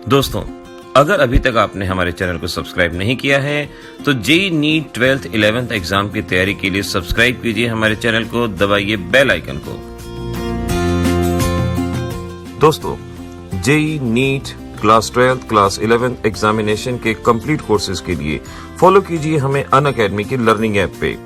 दोस्तों, अगर अभी तक आपने हमारे चैनल को सब्सक्राइब नहीं किया है तो JEE NEET 12th 11th exam की तैयारी के लिए सब्सक्राइब कीजिए हमारे चैनल को, दबाइए बेल आइकन को। दोस्तों, JEE NEET class 12th class 11th examination के कंप्लीट कोर्सेज के लिए फॉलो कीजिए हमें अनअकैडमी की लर्निंग ऐप पे।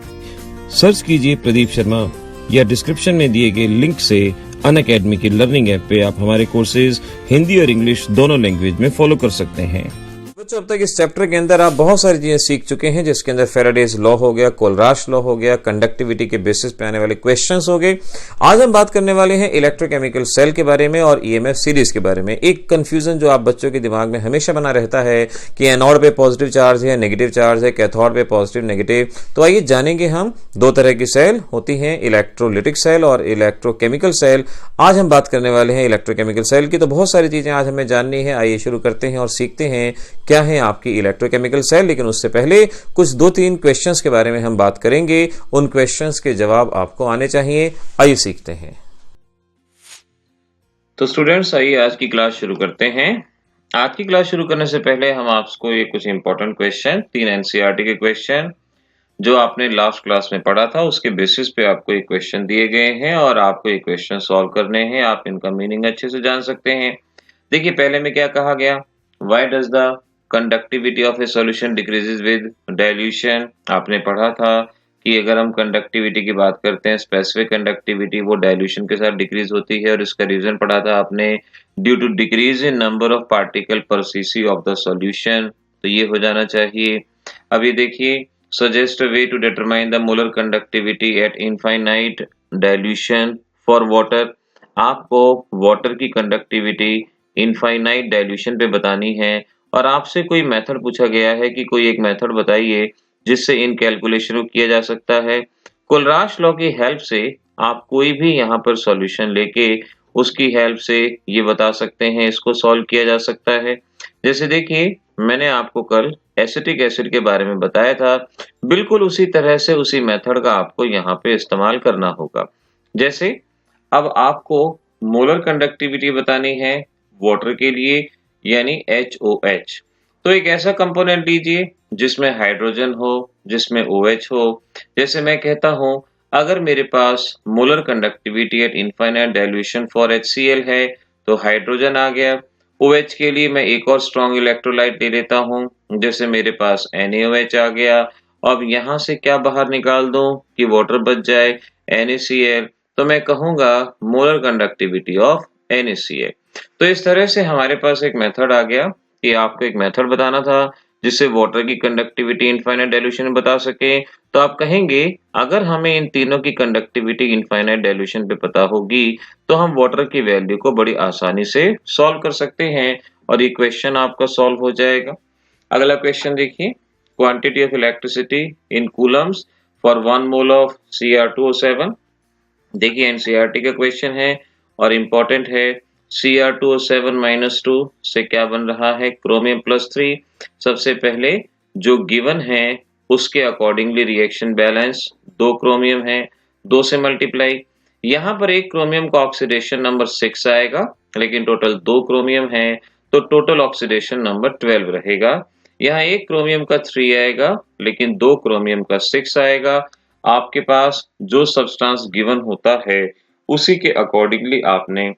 सर्च कीजिए प्रदीप शर्मा या डिस्क्रिप्शन में दिए गए लिंक से अनअकैडमी की लर्निंग ऐप पे आप हमारे कोर्सेज हिंदी और इंग्लिश दोनों लैंग्वेज में फॉलो कर सकते हैं। बच्चों, अब तक इस चैप्टर के अंदर आप बहुत सारी चीजें सीख चुके हैं, जिसके अंदर फैराडेज लॉ हो गया, कोलराश लॉ हो गया, कंडक्टिविटी के बेसिस पे आने वाले क्वेश्चंस हो गए। आज हम बात करने वाले हैं इलेक्ट्रोकेमिकल सेल के बारे में और ईएमएफ सीरीज के बारे में। एक कंफ्यूजन जो आप बच्चों के दिमाग में हमेशा बना रहता है कि एनोड पे पॉजिटिव चार्ज है, नेगेटिव चार्ज है, कैथोड पे पॉजिटिव नेगेटिव। तो आइए जानेंगे हम दो तरह की सेल होती हैं, इलेक्ट्रोलिटिक सेल और इलेक्ट्रोकेमिकल सेल। आज हम बात करने वाले हैं इलेक्ट्रोकेमिकल सेल की। तो बहुत सारी चीजें आज हमें जाननी है। आइए शुरू करते हैं और सीखते हैं क्या है आपकी इलेक्ट्रोकेमिकल सेल। लेकिन उससे पहले कुछ 2-3 क्वेश्चंस के बारे में हम बात करेंगे। उन क्वेश्चंस के जवाब आपको आने चाहिए। आइए सीखते हैं। तो स्टूडेंट्स, आइए आज की क्लास शुरू करते हैं। आज की क्लास शुरू करने से पहले हम आपको ये कुछ इंपॉर्टेंट क्वेश्चन, 3 एनसीईआरटी के क्वेश्चन जो आपने लास्ट क्लास में पढ़ा था उसके बेसिस पे आपको ये क्वेश्चन दिए गए हैं और आपको ये क्वेश्चन सॉल्व करने हैं। आप इनका मीनिंग अच्छे से जान सकते हैं। देखिए, पहले में क्या कहा गया, why does the conductivity of A solution decreases with dilution. आपने पढ़ा था कि अगर हम कंडक्टिविटी की बात करते हैं, स्पेसिफिक कंडक्टिविटी, वो डाइल्यूशन के साथ डिक्रीज होती है। और इसका रीजन पढ़ा था आपने, due to decrease in number of particle per CC of the solution. तो ये हो जाना चाहिए। अभी देखिए, suggest a way to determine the molar conductivity at infinite dilution for water। आपको वाटर की कंडक्टिविटी इनफाइनाइट डाइल्यूशन पे बतानी है और आपसे कोई मेथड पूछा गया है कि कोई एक मेथड बताइए जिससे इन कैलकुलेशन को किया जा सकता है। कोलराश लॉ की हेल्प से आप कोई भी यहाँ पर सॉल्यूशन लेके उसकी हेल्प से ये बता सकते हैं, इसको सॉल्व किया जा सकता है। जैसे देखिए, मैंने आपको कल एसिटिक एसिड के बारे में बताया था, बिल्कुल उसी तरह से उसी मेथड का आपको यहाँ पे इस्तेमाल करना होगा। जैसे अब आपको मोलर कंडक्टिविटी बतानी है वाटर के लिए, यानी HOH। तो एक ऐसा कंपोनेंट लीजिए जिसमें हाइड्रोजन हो, जिसमें OH हो। जैसे मैं कहता हूं, अगर मेरे पास molar conductivity at infinite dilution for HCl है तो हाइड्रोजन आ गया। OH के लिए मैं एक और स्ट्रॉन्ग इलेक्ट्रोलाइट ले लेता हूं, जैसे मेरे पास NaOH आ गया। अब यहां से क्या बाहर निकाल दूं कि वाटर बच जाए, NaCl। तो मैं कहूंगा मोलर कंडक्टिविटी ऑफ NaCl। तो इस तरह से हमारे पास एक मेथड आ गया कि आपको एक मेथड बताना था जिससे वाटर की कंडक्टिविटी इनफाइनाइट डाइल्यूशन में बता सके। तो आप कहेंगे, अगर हमें इन तीनों की कंडक्टिविटी इनफाइनाइट डाइल्यूशन पे पता होगी तो हम वाटर की वैल्यू को बड़ी आसानी से सॉल्व कर सकते हैं और ये क्वेश्चन आपका सॉल्व हो जाएगा। अगला क्वेश्चन देखिए, quantity of electricity in Coulomb's for 1 mole of Cr2O7। देखिए, एनसीईआरटी का क्वेश्चन है और इम्पोर्टेंट है। Cr2O7-2 से क्या बन रहा है, क्रोमियम +3। सबसे पहले जो गिवन है उसके अकॉर्डिंगली रिएक्शन बैलेंस 2 क्रोमियम है, 2 से मल्टीप्लाई। यहाँ पर एक क्रोमियम का ऑक्सीडेशन नंबर 6 आएगा, लेकिन टोटल 2 क्रोमियम है तो टोटल ऑक्सीडेशन नंबर 12 रहेगा। यहाँ एक क्रोमियम का 3 आएगा, लेकिन 2 क्रोमियम का 6 आएगा। आपके पास जो सब्सटेंस गिवन होता है उसी के अकॉर्डिंगली आपने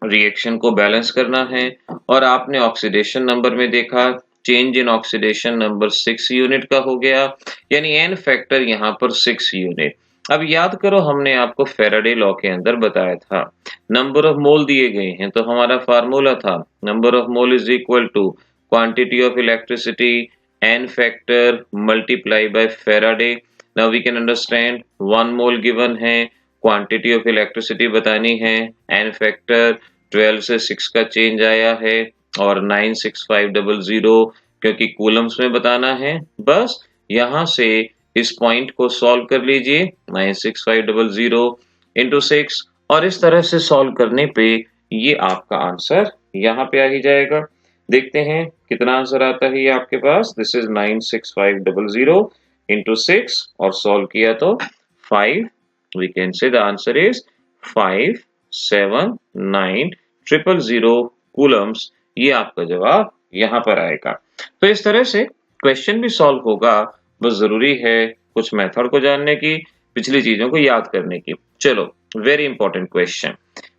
रिएक्शन को बैलेंस करना है। और आपने ऑक्सीडेशन नंबर में देखा, change in oxidation number 6 unit का हो गया, यानी एन फैक्टर यहाँ पर 6 यूनिट। अब याद करो, हमने आपको फैराडे लॉ के अंदर बताया था, नंबर ऑफ मोल दिए गए हैं तो हमारा फार्मूला था number of mole is equal to quantity of electricity n factor multiply by Faraday. Now we can understand 1 mole given है, क्वांटिटी ऑफ इलेक्ट्रिसिटी बतानी है, एन फैक्टर 12 से 6 का चेंज आया है और 96500 क्योंकि कूलम्स में बताना है। बस यहां से इस पॉइंट को सॉल्व कर लीजिए, 96500 इंटू 6, और इस तरह से सॉल्व करने पे ये आपका आंसर यहाँ पे आ ही जाएगा। देखते हैं कितना आंसर आता है ये आपके पास। दिस इज 96500 इंटू 6 और सॉल्व किया तो 5, we can say the answer is 579000 coulombs ये आपका जवाब यहाँ पर आएगा। तो इस तरह से क्वेश्चन भी सॉल्व होगा, बस जरूरी है कुछ मेथड को जानने की, पिछली चीजों को याद करने की। चलो, वेरी इंपॉर्टेंट क्वेश्चन,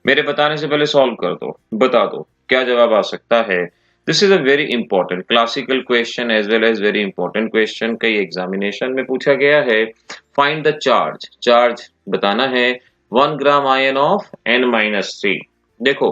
मेरे बताने से पहले सॉल्व कर दो, बता दो क्या जवाब आ सकता है। This is a very important classical question as well as very important question, कई एग्जामिनेशन में पूछा गया है। फाइंड द चार्ज, चार्ज बताना है 1 ग्राम आयन ऑफ N-3। देखो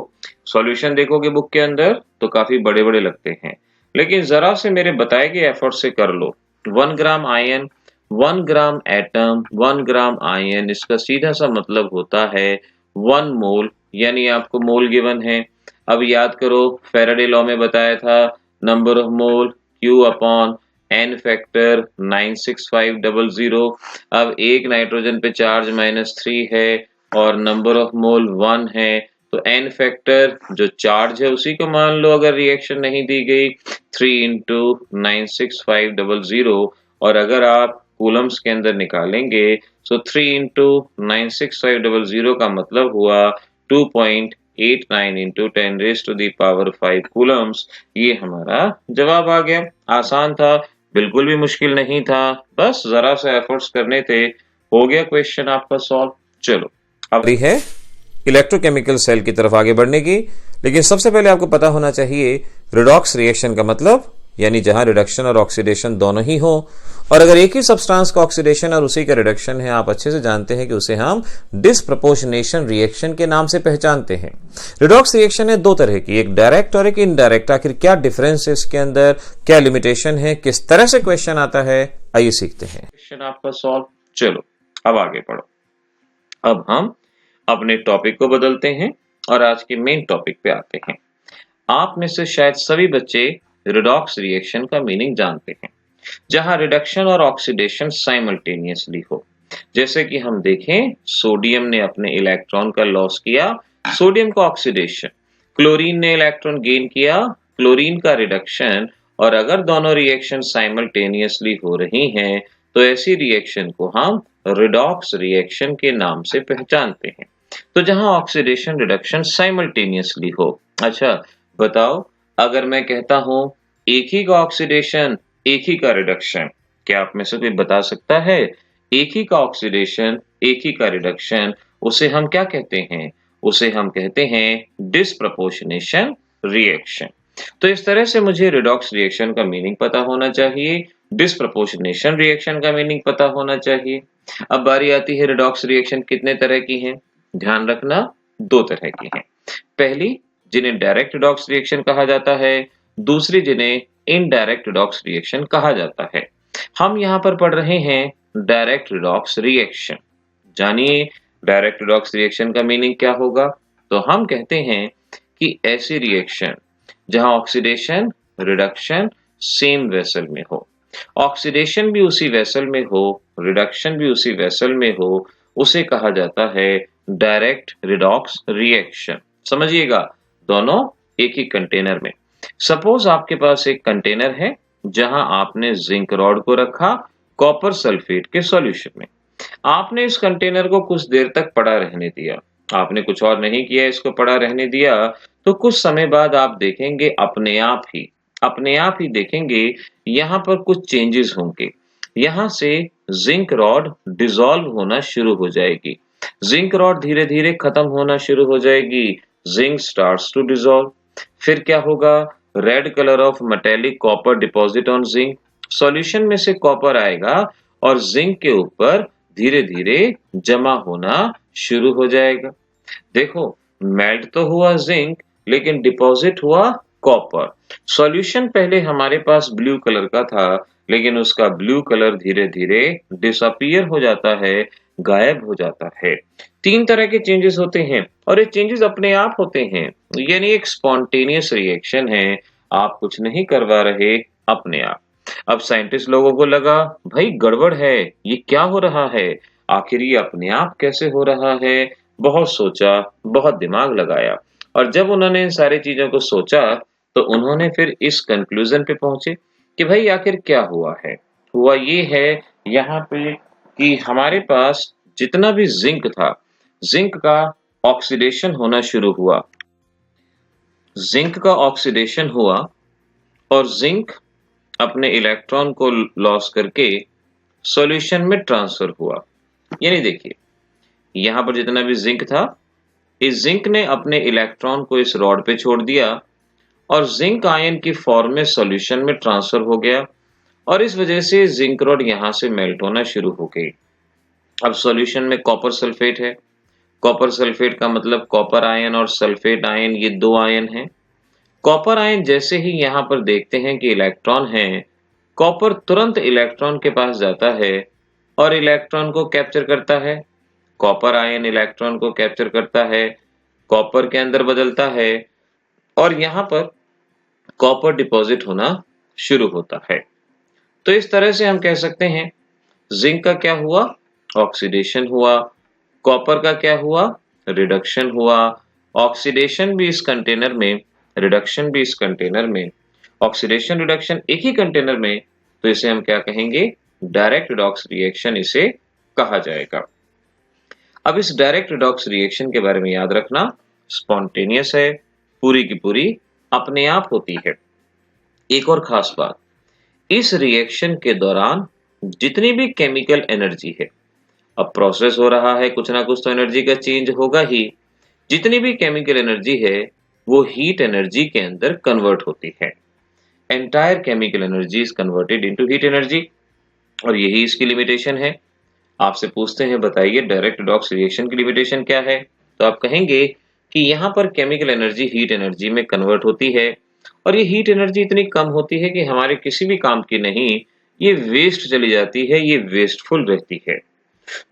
सॉल्यूशन देखोगे बुक के अंदर तो काफी बड़े बड़े लगते हैं, लेकिन जरा से मेरे बताए गए एफर्ट से कर लो। 1 ग्राम आयन, 1 ग्राम एटम, 1 ग्राम आयन, इसका सीधा सा मतलब होता है 1 मोल, यानी आपको मोल गिवन है। अब याद करो फैराडे लॉ में बताया था number of mole Q upon N factor 96500। अब एक नाइट्रोजन पे चार्ज -3 है और नंबर ऑफ मोल 1 है, तो N फैक्टर जो चार्ज है उसी को मान लो, अगर रिएक्शन नहीं दी गई 3 इंटू 96500, और अगर आप कूलम्स के अंदर निकालेंगे तो 3 इंटू 96500 का मतलब हुआ 2.89 इंटू 10⁻⁵ कूलम्स। ये हमारा जवाब आ गया। आसान था, बिल्कुल भी मुश्किल नहीं था, बस जरा सा एफर्ट्स करने थे, हो गया क्वेश्चन आपका सॉल्व। चलो अब है इलेक्ट्रोकेमिकल सेल की तरफ आगे बढ़ने की, लेकिन सबसे पहले आपको पता होना चाहिए रिडॉक्स रिएक्शन का मतलब, यानी जहां रिडक्शन और ऑक्सीडेशन दोनों ही हो, और अगर एक ही सब्सटेंस का ऑक्सीडेशन और उसी का रिडक्शन है, आप अच्छे से जानते हैं कि उसे हम डिसप्रपोर्शनेशन रिएक्शन के नाम से पहचानते हैं। रिडॉक्स रिएक्शन है दो तरह की, एक डायरेक्ट और एक इनडायरेक्ट। आखिर क्या डिफरेंस है इसके अंदर, क्या लिमिटेशन है, किस तरह से क्वेश्चन आता है, आइए सीखते हैं। क्वेश्चन आपका सॉल्व। चलो अब आगे बढ़ो। अब हम अपने टॉपिक को बदलते हैं और आज के मेन टॉपिक पे आते हैं। आप में से शायद सभी बच्चे रिडॉक्स रिएक्शन का मीनिंग जानते हैं, जहां रिडक्शन और ऑक्सीडेशन साइमल्टेनियसली हो। जैसे कि हम देखें, सोडियम ने अपने इलेक्ट्रॉन का लॉस किया, सोडियम का ऑक्सीडेशन, क्लोरीन ने इलेक्ट्रॉन गेन किया, क्लोरीन का रिडक्शन। और अगर दोनों रिएक्शन साइमल्टेनियसली हो रही हैं तो ऐसी रिएक्शन को हम रिडॉक्स रिएक्शन के नाम से पहचानते हैं। तो जहां ऑक्सीडेशन रिडक्शन साइमल्टेनियसली हो। अच्छा बताओ, अगर मैं कहता हूं एक ही का ऑक्सीडेशन एक ही का रिडक्शन, क्या आप में से कोई बता सकता है? एक ही का ऑक्सीडेशन एक ही का रिडक्शन, उसे हम क्या कहते हैं? उसे हम कहते हैं डिसप्रपोर्शनेशन रिएक्शन। तो इस तरह से मुझे रिडॉक्स रिएक्शन का मीनिंग पता होना चाहिए, डिसप्रपोर्शनेशन रिएक्शन का मीनिंग पता होना चाहिए। अब बारी आती है रिडॉक्स रिएक्शन कितने तरह की हैं? ध्यान रखना, दो तरह की हैं। पहली जिन्हें डायरेक्ट रिडॉक्स रिएक्शन कहा जाता है, दूसरी जिन्हें इनडायरेक्ट रिडॉक्स रिएक्शन कहा जाता है। हम यहाँ पर पढ़ रहे हैं डायरेक्ट रिडॉक्स रिएक्शन। जानिए डायरेक्ट रिडॉक्स रिएक्शन का मीनिंग क्या होगा। तो हम कहते हैं कि ऐसी रिएक्शन जहां ऑक्सीडेशन रिडक्शन सेम वेसल में हो, ऑक्सीडेशन भी उसी वेसल में हो, रिडक्शन भी उसी वेसल में हो, उसे कहा जाता है डायरेक्ट रिडॉक्स रिएक्शन। समझिएगा, दोनों एक ही कंटेनर में। सपोज आपके पास एक कंटेनर है जहां आपने जिंक रॉड को रखा कॉपर सल्फेट के सॉल्यूशन में। आपने इस कंटेनर को कुछ देर तक पड़ा रहने दिया, आपने कुछ और नहीं किया, इसको पड़ा रहने दिया। तो कुछ समय बाद आप देखेंगे अपने आप ही देखेंगे यहाँ पर कुछ चेंजेस होंगे। यहाँ से जिंक रॉड डिसॉल्व होना शुरू हो जाएगी, जिंक रॉड धीरे धीरे खत्म होना शुरू हो जाएगी, जिंक स्टार्ट्स टू डिसॉल्व। फिर क्या होगा? Red colour of metallic copper deposit on zinc. Solution में से कॉपर आएगा और जिंक के ऊपर धीरे धीरे जमा होना शुरू हो जाएगा। देखो मेल्ट तो हुआ जिंक, लेकिन डिपॉजिट हुआ कॉपर। सॉल्यूशन पहले हमारे पास ब्लू कलर का था, लेकिन उसका ब्लू कलर धीरे धीरे डिसअपीयर हो जाता है, गायब हो जाता है। तीन तरह के चेंजेस होते हैं और ये चेंजेस अपने आप होते हैं, यानी एक स्पॉन्टेनियस रिएक्शन है, आप कुछ नहीं करवा रहे, अपने आप। अब साइंटिस्ट लोगों को लगा भाई गड़बड़ है, ये क्या हो रहा है, आखिर ये अपने आप कैसे हो रहा है। बहुत सोचा, बहुत दिमाग लगाया, और जब उन्होंने इन सारी चीजों को सोचा तो उन्होंने फिर इस कंक्लूजन पे पहुंचे कि भाई आखिर क्या हुआ है। हुआ ये है यहाँ पे कि हमारे पास जितना भी जिंक था, जिंक का ऑक्सीडेशन होना शुरू हुआ। जिंक का ऑक्सीडेशन हुआ और जिंक अपने इलेक्ट्रॉन को लॉस करके सॉल्यूशन में ट्रांसफर हुआ। यानी देखिए, यहां पर जितना भी जिंक था, इस जिंक ने अपने इलेक्ट्रॉन को इस रॉड पे छोड़ दिया और जिंक आयन की फॉर्म में सॉल्यूशन में ट्रांसफर हो गया और इस वजह से जिंक रॉड यहां से मेल्ट होना शुरू हो गई। अब सॉल्यूशन में कॉपर सल्फेट है। कॉपर सल्फेट का मतलब कॉपर आयन और सल्फेट आयन, ये दो आयन हैं। कॉपर आयन जैसे ही यहाँ पर देखते हैं कि इलेक्ट्रॉन है, कॉपर तुरंत इलेक्ट्रॉन के पास जाता है और इलेक्ट्रॉन को कैप्चर करता है। कॉपर आयन इलेक्ट्रॉन को कैप्चर करता है, कॉपर के अंदर बदलता है और यहाँ पर कॉपर डिपॉजिट होना शुरू होता है। तो इस तरह से हम कह सकते हैं जिंक का क्या हुआ, ऑक्सीडेशन हुआ। कॉपर का क्या हुआ, रिडक्शन हुआ। ऑक्सीडेशन भी इस कंटेनर में, रिडक्शन भी इस कंटेनर में। ऑक्सीडेशन रिडक्शन एक ही कंटेनर में, तो इसे हम क्या कहेंगे, डायरेक्ट रिडॉक्स रिएक्शन इसे कहा जाएगा। अब इस डायरेक्ट रिडॉक्स रिएक्शन के बारे में याद रखना, स्पॉन्टेनियस है, पूरी की पूरी अपने आप होती है। एक और खास बात, इस रिएक्शन के दौरान जितनी भी केमिकल एनर्जी है, अब प्रोसेस हो रहा है, कुछ ना कुछ तो एनर्जी का चेंज होगा ही। जितनी भी केमिकल एनर्जी है वो हीट एनर्जी के अंदर कन्वर्ट होती है। Entire chemical energy is converted into heat energy और यही इसकी लिमिटेशन है। आपसे पूछते हैं बताइए डायरेक्ट रिडॉक्स रिएक्शन की लिमिटेशन क्या है, तो आप कहेंगे कि यहाँ पर केमिकल एनर्जी हीट एनर्जी में कन्वर्ट होती है और ये हीट एनर्जी इतनी कम होती है कि हमारे किसी भी काम की नहीं, ये वेस्ट चली जाती है, ये वेस्टफुल रहती है।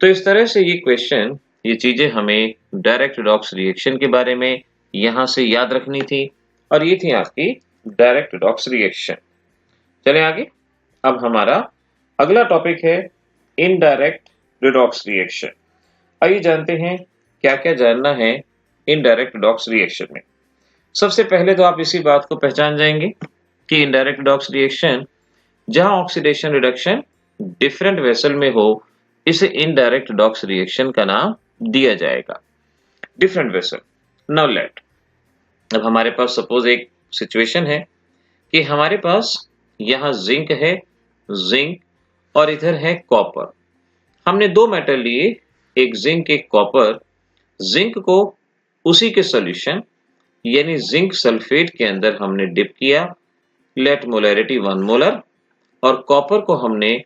तो इस तरह से ये क्वेश्चन, ये चीजें हमें डायरेक्ट रिडॉक्स रिएक्शन के बारे में यहां से याद रखनी थी और ये थी आपकी डायरेक्ट रिडॉक्स रिएक्शन। चलें आगे। अब हमारा अगला टॉपिक है इनडायरेक्ट रिडॉक्स रिएक्शन। आइए जानते हैं क्या क्या जानना है इनडायरेक्ट रिडॉक्स रिएक्शन में। सबसे पहले तो आप इसी बात को पहचान जाएंगे कि इनडायरेक्ट रिडॉक्स रिएक्शन जहां ऑक्सीडेशन रिडक्शन डिफरेंट वेसल में हो, इसे इनडायरेक्ट रिडॉक्स रिएक्शन का नाम दिया जाएगा। Different vessel. नाउ लेट, अब हमारे पास सपोज एक सिचुएशन है कि हमारे पास यहां जिंक है, जिंक और इधर है कॉपर। हमने दो मेटल लिए, एक जिंक एक कॉपर। जिंक को उसी के सॉल्यूशन यानी जिंक सल्फेट के अंदर हमने डिप किया, लेट मोलैरिटी 1 मोलर, और कॉपर को हमने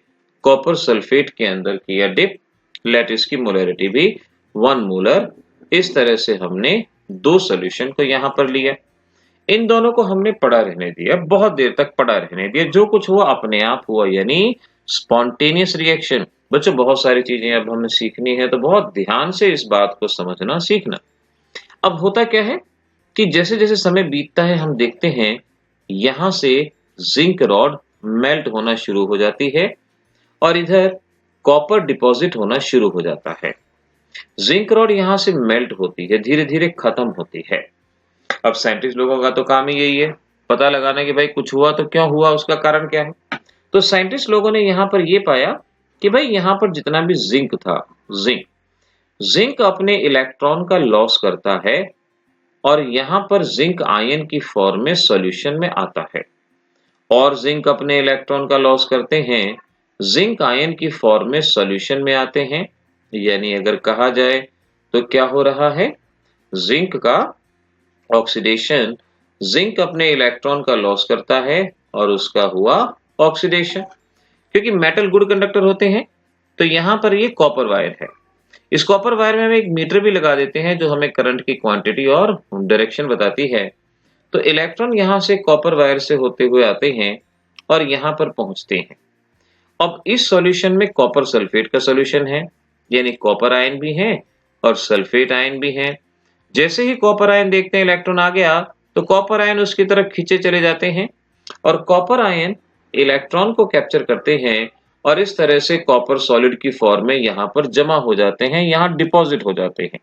कॉपर सल्फेट के अंदर किया डिप, लेट इसकी मोलैरिटी भी 1 मोलर। इस तरह से हमने दो सॉल्यूशन को यहां पर लिया। इन दोनों को हमने पड़ा रहने दिया, बहुत देर तक पड़ा रहने दिया। जो कुछ हुआ अपने आप हुआ, यानी स्पॉन्टेनियस रिएक्शन। बच्चों बहुत सारी चीजें अब हमें सीखनी है, तो बहुत ध्यान से इस बात को समझना सीखना। अब होता क्या है कि जैसे जैसे समय बीतता है हम देखते हैं यहां से जिंक रॉड मेल्ट होना शुरू हो जाती है और इधर कॉपर डिपॉजिट होना शुरू हो जाता है। जिंक रॉड यहां से मेल्ट होती है, धीरे धीरे खत्म होती है। अब साइंटिस्ट लोगों का तो काम ही यही है, पता लगाना कि भाई कुछ हुआ तो क्यों हुआ, उसका कारण क्या है। तो साइंटिस्ट लोगों ने यहां पर यह पाया कि भाई यहां पर जितना भी जिंक था, जिंक अपने इलेक्ट्रॉन का लॉस करता है और यहां पर जिंक आयन की फॉर्म में सॉल्यूशन में आता है, और जिंक अपने इलेक्ट्रॉन का लॉस करते हैं, जिंक आयन की फॉर्म में सॉल्यूशन में आते हैं। यानी अगर कहा जाए तो क्या हो रहा है, जिंक का ऑक्सीडेशन, जिंक अपने इलेक्ट्रॉन का लॉस करता है और उसका हुआ ऑक्सीडेशन। क्योंकि मेटल गुड कंडक्टर होते हैं, तो यहां पर ये कॉपर वायर है। इस कॉपर वायर में हम एक मीटर भी लगा देते हैं जो हमें करंट की क्वांटिटी और डायरेक्शन बताती है। तो इलेक्ट्रॉन यहां से कॉपर वायर से होते हुए आते हैं और यहां पर पहुंचते हैं। अब इस सॉल्यूशन में कॉपर सल्फेट का सॉल्यूशन है, यानी कॉपर आयन भी है और सल्फेट आयन भी है। जैसे ही कॉपर आयन देखते हैं इलेक्ट्रॉन आ गया, तो कॉपर आयन उसकी तरफ खींचे चले जाते हैं और कॉपर आयन इलेक्ट्रॉन को कैप्चर करते हैं और इस तरह से कॉपर सॉलिड की फॉर्म में यहाँ पर जमा हो जाते हैं, यहाँ डिपॉजिट हो जाते हैं।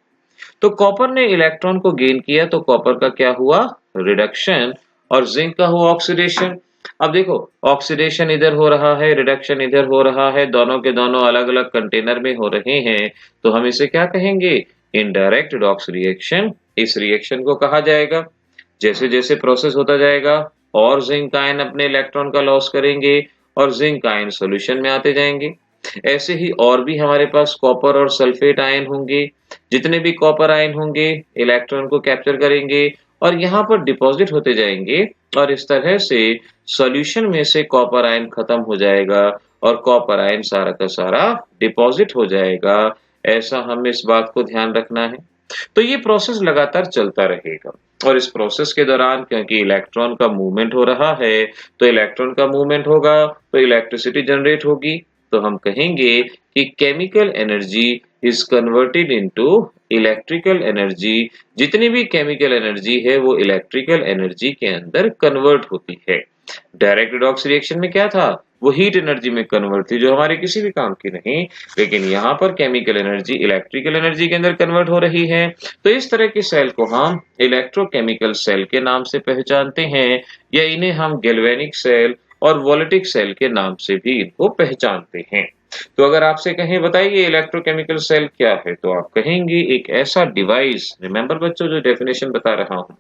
तो कॉपर ने इलेक्ट्रॉन को गेन किया, तो कॉपर का क्या हुआ, रिडक्शन, और जिंक का हुआ ऑक्सीडेशन। अब देखो ऑक्सीडेशन इधर हो रहा है, रिडक्शन इधर हो रहा है, दोनों के दोनों अलग अलग कंटेनर में हो रहे हैं, तो हम इसे क्या कहेंगे, इनडायरेक्ट रिडॉक्स रिएक्शन इस रिएक्शन को कहा जाएगा। जैसे जैसे प्रोसेस होता जाएगा और जिंक आयन अपने इलेक्ट्रॉन का लॉस करेंगे और जिंक आयन सॉल्यूशन में आते जाएंगे। ऐसे ही और भी हमारे पास कॉपर और सल्फेट आयन होंगे। जितने भी कॉपर आयन होंगे इलेक्ट्रॉन को कैप्चर करेंगे और यहाँ पर डिपॉजिट होते जाएंगे और इस तरह से सॉल्यूशन में से कॉपर आयन खत्म हो जाएगा और कॉपर आयन सारा का सारा डिपॉजिट हो जाएगा। ऐसा हमें इस बात को ध्यान रखना है। तो ये प्रोसेस लगातार चलता रहेगा और इस प्रोसेस के दौरान क्योंकि इलेक्ट्रॉन का मूवमेंट हो रहा है तो इलेक्ट्रॉन का मूवमेंट होगा तो इलेक्ट्रिसिटी जनरेट होगी। तो हम कहेंगे कि chemical energy is converted into electrical energy. जितनी भी केमिकल एनर्जी है वो इलेक्ट्रिकल एनर्जी के अंदर कन्वर्ट होती है। डायरेक्ट रिडॉक्स रिएक्शन में क्या था, वो हीट एनर्जी में कन्वर्ट थी जो हमारे किसी भी काम की नहीं, लेकिन यहाँ पर केमिकल एनर्जी इलेक्ट्रिकल एनर्जी के अंदर कन्वर्ट हो रही है। तो इस तरह की सेल को हम इलेक्ट्रोकेमिकल सेल के नाम से पहचानते हैं या इन्हें हम गैल्वेनिक सेल और वोलेटिक सेल के नाम से भी इनको पहचानते हैं। तो अगर आपसे कहें बताइए इलेक्ट्रोकेमिकल सेल क्या है, तो आप कहेंगे एक ऐसा डिवाइस, रिमेंबर बच्चों जो डेफिनेशन बता रहा हूं,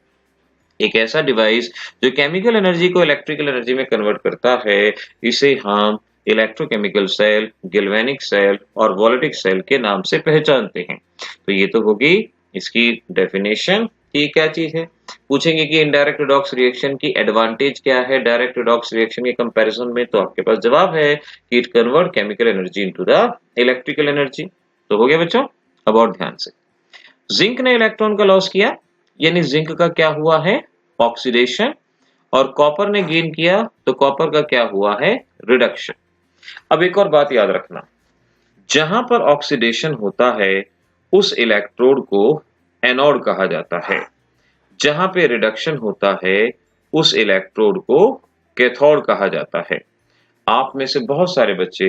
एक ऐसा डिवाइस जो केमिकल एनर्जी को इलेक्ट्रिकल एनर्जी में कन्वर्ट करता है, इसे हम इलेक्ट्रोकेमिकल सेल, गैल्वेनिक सेल और वोलेटिक सेल के नाम से पहचानते हैं। तो ये तो होगी इसकी डेफिनेशन कि क्या चीज है। पूछेंगे कि इनडायरेक्ट रिडॉक्स रिएक्शन की एडवांटेज क्या है डायरेक्ट रिडॉक्स रिएक्शन के कंपैरिजन में, तो आपके पास जवाब है कि it convert chemical energy into the electrical energy. तो हो गया बच्चों। अब और ध्यान से, जिंक ने इलेक्ट्रॉन का लॉस किया, यानी जिंक का क्या हुआ है, ऑक्सीडेशन, और कॉपर ने गेन किया तो कॉपर का क्या हुआ है, रिडक्शन। अब एक और बात याद रखना, जहां पर ऑक्सीडेशन होता है उस इलेक्ट्रोड को एनोड कहा जाता है, जहां पे रिडक्शन होता है उस इलेक्ट्रोड को कैथोड कहा जाता है। आप में से बहुत सारे बच्चे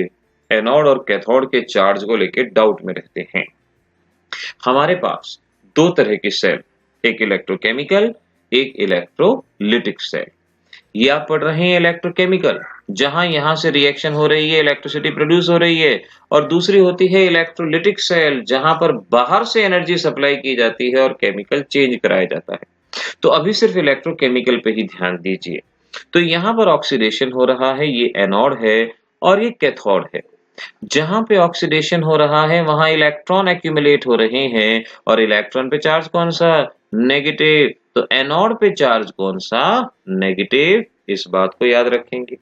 एनोड और कैथोड के चार्ज को लेकर डाउट में रहते हैं। हमारे पास दो तरह की सेल, एक इलेक्ट्रोकेमिकल, एक इलेक्ट्रोलिटिक सेल। ये आप पढ़ रहे हैं इलेक्ट्रोकेमिकल, जहां यहां से रिएक्शन हो रही है, इलेक्ट्रिसिटी प्रोड्यूस हो रही है, और दूसरी होती है इलेक्ट्रोलिटिक सेल, जहां पर बाहर से एनर्जी सप्लाई की जाती है और केमिकल चेंज कराया जाता है। तो अभी सिर्फ इलेक्ट्रोकेमिकल पे ही ध्यान दीजिए। तो यहाँ पर ऑक्सीडेशन हो रहा है, ये एनोड है और ये कैथोड है। जहां पे ऑक्सीडेशन हो रहा है वहां इलेक्ट्रॉन एक्यूमुलेट हो रहे हैं और इलेक्ट्रॉन पे चार्ज कौन सा, नेगेटिव। तो एनोड पे चार्ज कौन सा, नेगेटिव। इस बात को याद रखेंगे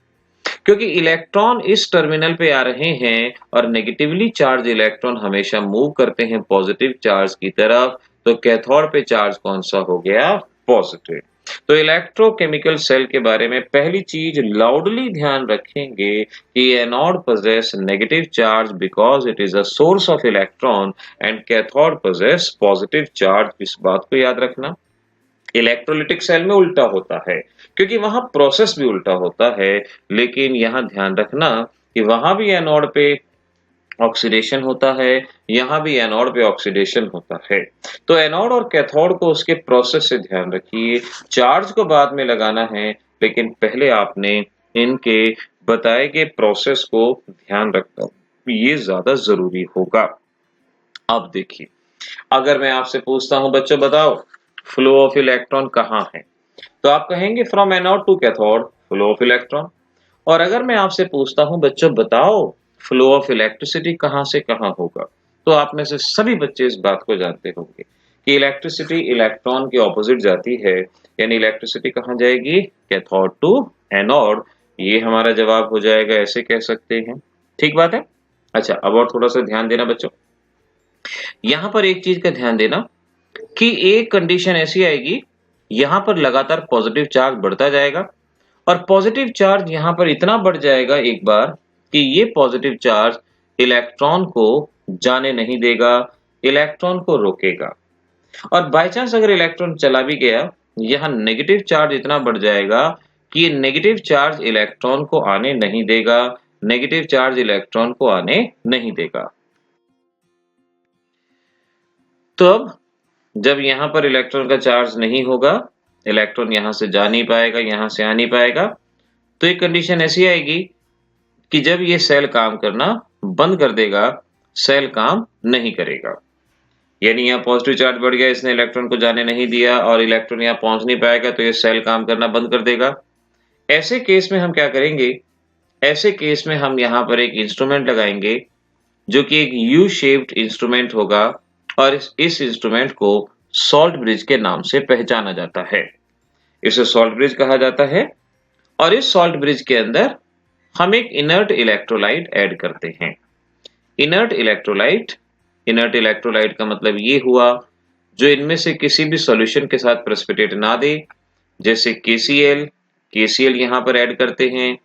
क्योंकि इलेक्ट्रॉन इस टर्मिनल पे आ रहे हैं और नेगेटिवली चार्ज इलेक्ट्रॉन हमेशा मूव करते हैं पॉजिटिव चार्ज की तरफ। तो कैथोड पे चार्ज कौन सा हो गया, पॉजिटिव। तो इलेक्ट्रोकेमिकल सेल के बारे में पहली चीज लाउडली ध्यान रखेंगे कि anode possess negative charge because it is a source of electron and cathode possess positive charge। इस बात को याद रखना। इलेक्ट्रोलिटिक सेल में उल्टा होता है क्योंकि वहां प्रोसेस भी उल्टा होता है, लेकिन यहां ध्यान रखना कि वहां भी एनोड पे ऑक्सीडेशन होता है, यहाँ भी एनोड पे ऑक्सीडेशन होता है। तो एनोड और कैथोड को उसके प्रोसेस से ध्यान रखिए। चार्ज को बाद में लगाना है, लेकिन पहले आपने इनके बताए गए प्रोसेस को ध्यान रखना, ये ज्यादा जरूरी होगा। अब देखिए, अगर मैं आपसे पूछता हूं बच्चों बताओ फ्लो ऑफ इलेक्ट्रॉन कहाँ है, तो आप कहेंगे from anode to cathode flow of electron. और अगर मैं आपसे पूछता हूं बच्चों बताओ फ्लो ऑफ इलेक्ट्रिसिटी कहां से कहां होगा, तो आप में से सभी बच्चे इस बात को जानते होंगे कि इलेक्ट्रिसिटी इलेक्ट्रॉन के ऑपोजिट जाती है, यानी इलेक्ट्रिसिटी कहां जाएगी, कैथोड टू एनोड। ये हमारा जवाब हो जाएगा, ऐसे कह सकते हैं। ठीक बात है। अच्छा, अब और थोड़ा सा ध्यान देना बच्चों, यहां पर एक चीज का ध्यान देना कि एक कंडीशन ऐसी आएगी, यहां पर लगातार पॉजिटिव चार्ज बढ़ता जाएगा और पॉजिटिव चार्ज यहां पर इतना बढ़ जाएगा एक बार कि ये पॉजिटिव चार्ज इलेक्ट्रॉन को जाने नहीं देगा, इलेक्ट्रॉन को रोकेगा। और बाय चांस अगर इलेक्ट्रॉन चला भी गया, यहां नेगेटिव चार्ज इतना बढ़ जाएगा कि ये नेगेटिव चार्ज इलेक्ट्रॉन को आने नहीं देगा, नेगेटिव चार्ज इलेक्ट्रॉन को आने नहीं देगा। तो अब जब यहां पर इलेक्ट्रॉन का चार्ज नहीं होगा, इलेक्ट्रॉन यहां से जा नहीं पाएगा, यहां से आ नहीं पाएगा, तो एक कंडीशन ऐसी आएगी कि जब ये सेल काम करना बंद कर देगा, सेल काम नहीं करेगा। यानी यहाँ पॉजिटिव चार्ज बढ़ गया, इसने इलेक्ट्रॉन को जाने नहीं दिया और इलेक्ट्रॉन यहाँ पहुंच नहीं पाएगा, तो ये सेल काम करना बंद कर देगा। ऐसे केस में हम क्या करेंगे, ऐसे केस में हम यहाँ पर एक इंस्ट्रूमेंट लगाएंगे जो कि एक यू शेप्ड इंस्ट्रूमेंट होगा और इस इंस्ट्रूमेंट को सॉल्ट ब्रिज के नाम से पहचाना जाता है। इसे सॉल्ट ब्रिज कहा जाता है और इस सॉल्ट ब्रिज के अंदर हम एक इनर्ट इलेक्ट्रोलाइट ऐड करते हैं। इनर्ट इलेक्ट्रोलाइट का मतलब ये हुआ जो इनमें से किसी भी सॉल्यूशन के साथ प्रेसिपिटेट ना दे, जैसे KCl यहाँ पर ऐड करते हैं,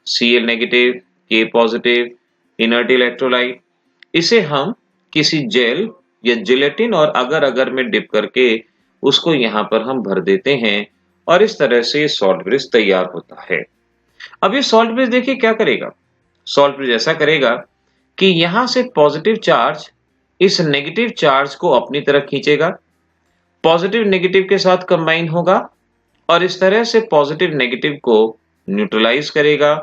Cl negative, K positive, inert electrolyte. इसे हम किसी जेल या जिलेटिन और अगर में डिप करके उसको यहाँ पर हम भर देते हैं और इस तरह से सॉल्ट ब्रिज तैयार होता है। अब ये सॉल्ट ब्रिज देखिए क्या करेगा, सॉल्ट ब्रिज ऐसा करेगा कि यहां से पॉजिटिव चार्ज इस नेगेटिव चार्ज को अपनी तरफ खींचेगा, पॉजिटिव नेगेटिव के साथ कंबाइन होगा और इस तरह से पॉजिटिव नेगेटिव को न्यूट्रलाइज करेगा।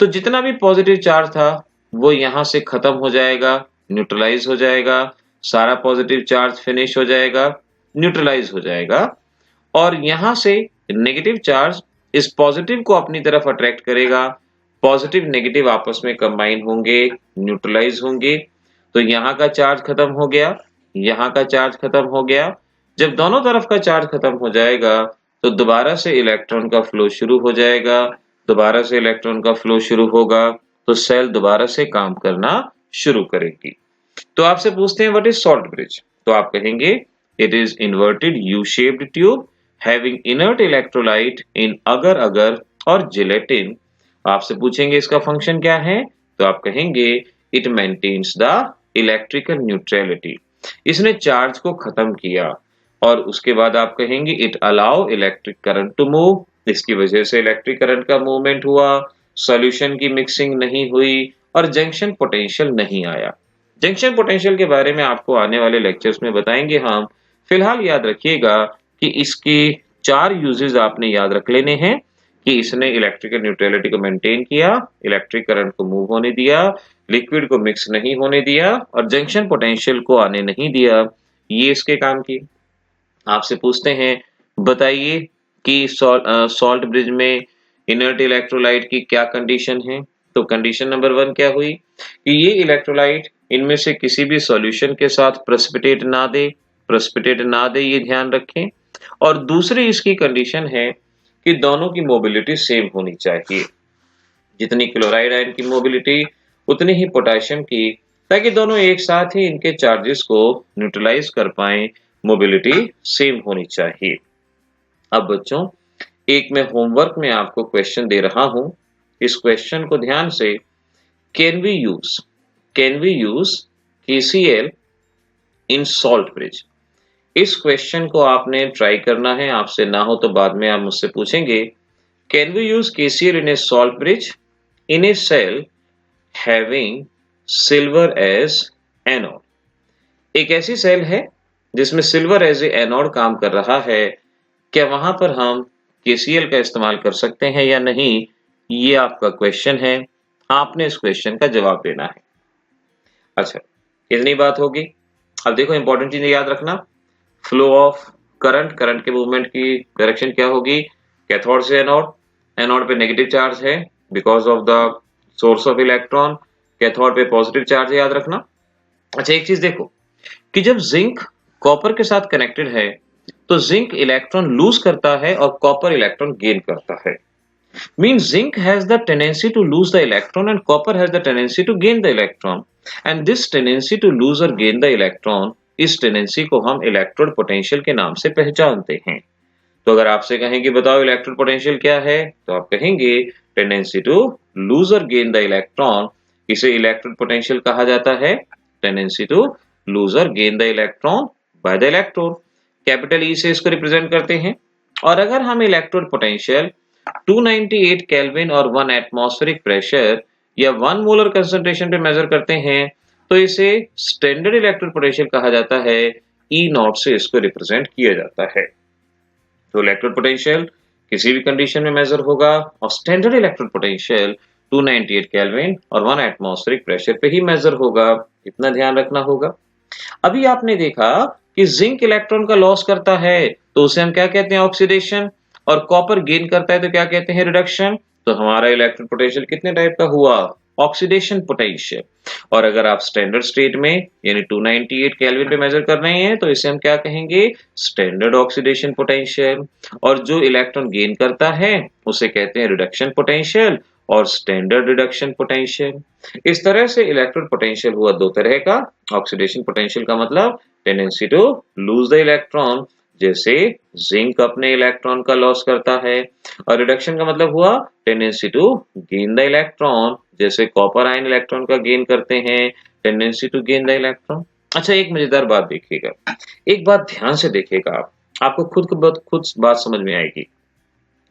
तो जितना भी पॉजिटिव चार्ज था वो यहां से खत्म हो जाएगा, न्यूट्रलाइज हो जाएगा, सारा पॉजिटिव चार्ज फिनिश हो जाएगा, न्यूट्रलाइज हो जाएगा और यहां से नेगेटिव चार्ज इस पॉजिटिव को अपनी तरफ अट्रैक्ट करेगा, पॉजिटिव नेगेटिव आपस में कंबाइन होंगे, न्यूट्रलाइज होंगे, तो यहाँ का चार्ज खत्म हो गया, यहाँ का चार्ज खत्म हो गया। जब दोनों तरफ का चार्ज खत्म हो जाएगा तो दोबारा से इलेक्ट्रॉन का फ्लो शुरू हो जाएगा, दोबारा से इलेक्ट्रॉन का फ्लो शुरू होगा तो सेल दोबारा से काम करना शुरू करेगी। तो आपसे पूछते हैं व्हाट इज सॉल्ट ब्रिज, तो आप कहेंगे it is inverted U shaped tube having inert electrolyte in agar और जिलेटिन। आपसे पूछेंगे इसका फंक्शन क्या है, तो आप कहेंगे it maintains the electrical neutrality, इसने चार्ज को खत्म किया। और उसके बाद आप कहेंगे it allow electric current to move, इसकी वजह से इलेक्ट्रिक करंट का मूवमेंट हुआ, सॉल्यूशन की मिक्सिंग नहीं हुई और जंक्शन पोटेंशियल नहीं आया। जंक्शन पोटेंशियल के बारे में आपको आने वाले लेक्चर्स में बताएंगे हम। फिलहाल याद रखिएगा कि इसकी 4 यूजेस आपने याद रख लेने हैं कि इसने इलेक्ट्रिकल न्यूट्रलिटी को मेंटेन किया, इलेक्ट्रिक करंट को मूव होने दिया, लिक्विड को मिक्स नहीं होने दिया और जंक्शन पोटेंशियल को आने नहीं दिया। ये इसके काम की। आपसे पूछते हैं बताइए कि सॉल्ट ब्रिज में इनर्ट इलेक्ट्रोलाइट की क्या कंडीशन है, तो कंडीशन नंबर 1 क्या हुई कि ये इलेक्ट्रोलाइट इनमें से किसी भी सॉल्यूशन के साथ प्रेसिपिटेट ना दे, ये ध्यान रखें। और दूसरी इसकी कंडीशन है कि दोनों की मोबिलिटी सेम होनी चाहिए, जितनी क्लोराइड आयन की मोबिलिटी उतनी ही पोटेशियम की, ताकि दोनों एक साथ ही इनके चार्जेस को न्यूट्रलाइज कर पाएं, मोबिलिटी सेम होनी चाहिए। अब बच्चों एक मैं होमवर्क में आपको क्वेश्चन दे रहा हूं, इस क्वेश्चन को ध्यान से, can we use KCl in salt bridge, इस क्वेश्चन को आपने ट्राई करना है। आपसे ना हो तो बाद में आप मुझसे पूछेंगे can we use KCl in a salt bridge in a cell having silver as anode. एक ऐसी सेल है जिसमें सिल्वर एज ए एनोड काम कर रहा है, क्या वहां पर हम KCl का इस्तेमाल कर सकते हैं या नहीं, ये आपका क्वेश्चन है, आपने इस क्वेश्चन का जवाब देना है। अच्छा इतनी बात होगी। अब देखो इंपॉर्टेंट चीज याद रखना, फ्लो ऑफ करंट के मूवमेंट की डायरेक्शन क्या होगी, कैथोड से एनोड पे नेगेटिव चार्ज है because of the source of electron, cathode पे पॉजिटिव चार्ज है, याद रखना। अच्छा एक चीज देखो कि जब जिंक कॉपर के साथ कनेक्टेड है तो जिंक इलेक्ट्रॉन लूज करता है और कॉपर इलेक्ट्रॉन गेन करता है। Means zinc has the tendency to lose the electron and copper has the tendency to gain the electron, and this tendency to lose or gain the electron, इस tendency को हम electrode potential के नाम से पहचानते हैं। तो अगर आपसे कहें कि बताओ इलेक्ट्रोड पोटेंशियल क्या है, तो आप कहेंगे टेंडेंसी टू लूज और गेन द इलेक्ट्रॉन, इसे इलेक्ट्रोड पोटेंशियल कहा जाता है, टेंडेंसी टू लूज और gain the electron by the electrode, capital E से इसको रिप्रेजेंट करते हैं। और अगर हम इलेक्ट्रोड पोटेंशियल 298 केल्विन और 1 एटमॉस्फेरिक प्रेशर या 1 मोलर कंसंट्रेशन पे मेजर करते हैं तो इसे स्टैंडर्ड इलेक्ट्रोड पोटेंशियल कहा जाता है, ई नॉट से इसको रिप्रेजेंट किया जाता है। तो इलेक्ट्रोड पोटेंशियल किसी भी कंडीशन में मेजर होगा और स्टैंडर्ड इलेक्ट्रोड पोटेंशियल 298 केल्विन और 1 एटमॉस्फेरिक प्रेशर पे ही मेजर होगा, इतना ध्यान रखना होगा। अभी आपने देखा कि जिंक इलेक्ट्रॉन का लॉस करता है तो उसे हम क्या कहते हैं, ऑक्सीडेशन, और कॉपर गेन करता है तो क्या कहते हैं, रिडक्शन। तो हमारा इलेक्ट्रॉन पोटेंशियल कितने टाइप का हुआ, ऑक्सीडेशन पोटेंशियल। और अगर आप स्टैंडर्ड स्टेट में यानी 298 केल्विन पे मेजर कर रहे हैं तो इसे हम क्या कहेंगे, स्टैंडर्ड ऑक्सीडेशन पोटेंशियल। और जो इलेक्ट्रॉन गेन करता है उसे कहते हैं रिडक्शन पोटेंशियल और स्टैंडर्ड रिडक्शन पोटेंशियल। इस तरह से इलेक्ट्रॉन पोटेंशियल हुआ दो तरह का। ऑक्सीडेशन पोटेंशियल का मतलब tendency to lose the electron, जैसे जिंक अपने इलेक्ट्रॉन का लॉस करता है, और रिडक्शन का मतलब हुआ tendency to gain the electron, जैसे कॉपर आयन इलेक्ट्रॉन का गेन करते हैं, tendency to gain the electron. अच्छा, एक मजेदार बात देखिएगा, एक बात ध्यान से देखिएगा, आपको खुद बात समझ में आएगी।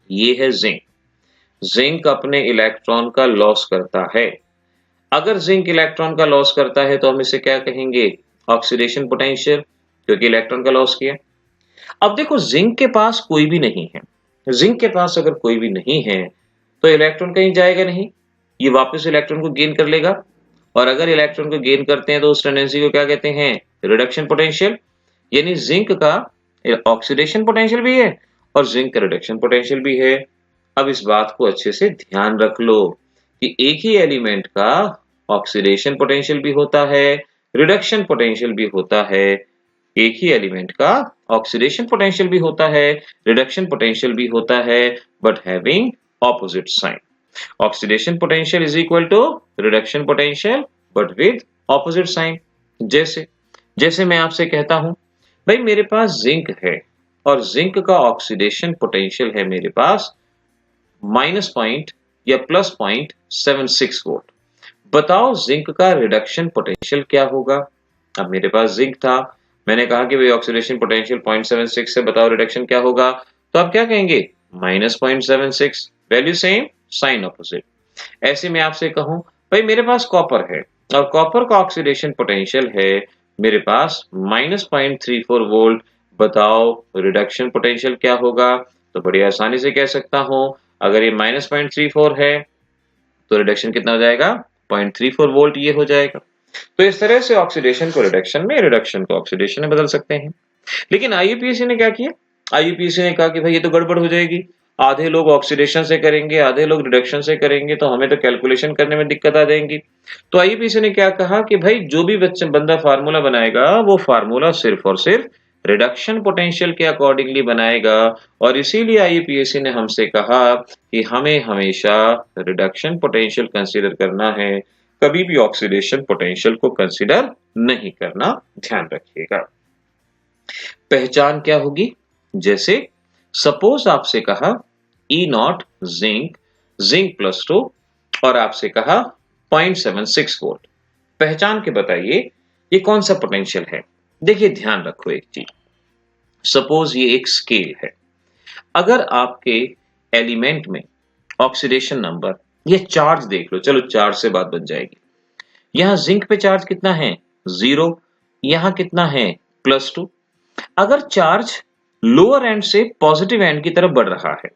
ये है जिंक, जिंक अपने इलेक्ट्रॉन का लॉस करता है। अगर जिंक इलेक्ट्रॉन का लॉस करता है तो हम इसे क्या कहेंगे, ऑक्सीडेशन पोटेंशियल, क्योंकि इलेक्ट्रॉन का लॉस किया। अब देखो, जिंक के पास कोई भी नहीं है, जिंक के पास अगर कोई भी नहीं है तो इलेक्ट्रॉन कहीं जाएगा नहीं, ये वापस इलेक्ट्रॉन को गेन कर लेगा। और अगर इलेक्ट्रॉन को गेन करते हैं तो उस टेंडेंसी को क्या कहते हैं, रिडक्शन पोटेंशियल। यानी जिंक का ऑक्सीडेशन पोटेंशियल भी है और जिंक का रिडक्शन पोटेंशियल भी है। अब इस बात को अच्छे से ध्यान रख लो कि एक ही एलिमेंट का ऑक्सीडेशन पोटेंशियल भी होता है, रिडक्शन पोटेंशियल भी होता है। एक ही एलिमेंट का ऑक्सीडेशन पोटेंशियल भी होता है, रिडक्शन पोटेंशियल भी होता है, but having opposite sign. Oxidation potential is equal to reduction potential but with opposite sign. जैसे जैसे मैं आपसे कहता हूं, भाई मेरे पास जिंक है और जिंक का ऑक्सीडेशन पोटेंशियल है मेरे पास माइनस पॉइंट या प्लस 0.76 वोल्ट। बताओ जिंक का रिडक्शन पोटेंशियल क्या होगा। अब मेरे पास जिंक था, मैंने कहा कि भाई ऑक्सीडेशन पोटेंशियल 0.76 से बताओ रिडक्शन क्या होगा, तो आप क्या कहेंगे, minus 0.76, value same sign opposite. ऐसे में आपसे कहूं, भाई मेरे पास कॉपर है और कॉपर का ऑक्सीडेशन पोटेंशियल है मेरे पास माइनस 0.34 वोल्ट, बताओ रिडक्शन पोटेंशियल क्या होगा। तो बड़ी आसानी से कह सकता हूं, अगर ये माइनस 0.34 है तो रिडक्शन कितना हो जाएगा, 0.34 वोल्ट ये हो जाएगा। तो इस तरह से ऑक्सीडेशन को रिडक्शन में, रिडक्शन को ऑक्सीडेशन में बदल सकते हैं। लेकिन आईयूपीएसी ने क्या किया, आईयूपीएसी ने कहा कि भाई ये तो गड़बड़ हो जाएगी, आधे लोग ऑक्सीडेशन से करेंगे आधे लोग रिडक्शन से करेंगे, तो हमें तो कैलकुलेशन करने में दिक्कत आ जाएंगी। तो आईयूपीएसी ने क्या कहा कि भाई जो भी बंदा फार्मूला बनाएगा वो फार्मूला सिर्फ और सिर्फ रिडक्शन पोटेंशियल के अकॉर्डिंगली बनाएगा। और इसीलिए आईयूपीएसी ने हमसे कहा कि हमें हमेशा रिडक्शन पोटेंशियल कंसीडर करना है, कभी भी ऑक्सीडेशन पोटेंशियल को कंसीडर नहीं करना, ध्यान रखिएगा। पहचान क्या होगी, जैसे सपोज आपसे कहा E0 जिंक, जिंक प्लस 2 और आपसे कहा 0.76 वोल्ट, पहचान के बताइए ये कौन सा पोटेंशियल है। देखिए ध्यान रखो एक चीज, सपोज ये एक स्केल है, अगर आपके एलिमेंट में ऑक्सीडेशन नंबर, ये चार्ज देख लो, चलो चार्ज से बात बन जाएगी। यहां जिंक पे चार्ज कितना है, 0, यहां कितना है, +2। अगर चार्ज लोअर एंड से पॉजिटिव एंड की तरफ बढ़ रहा है,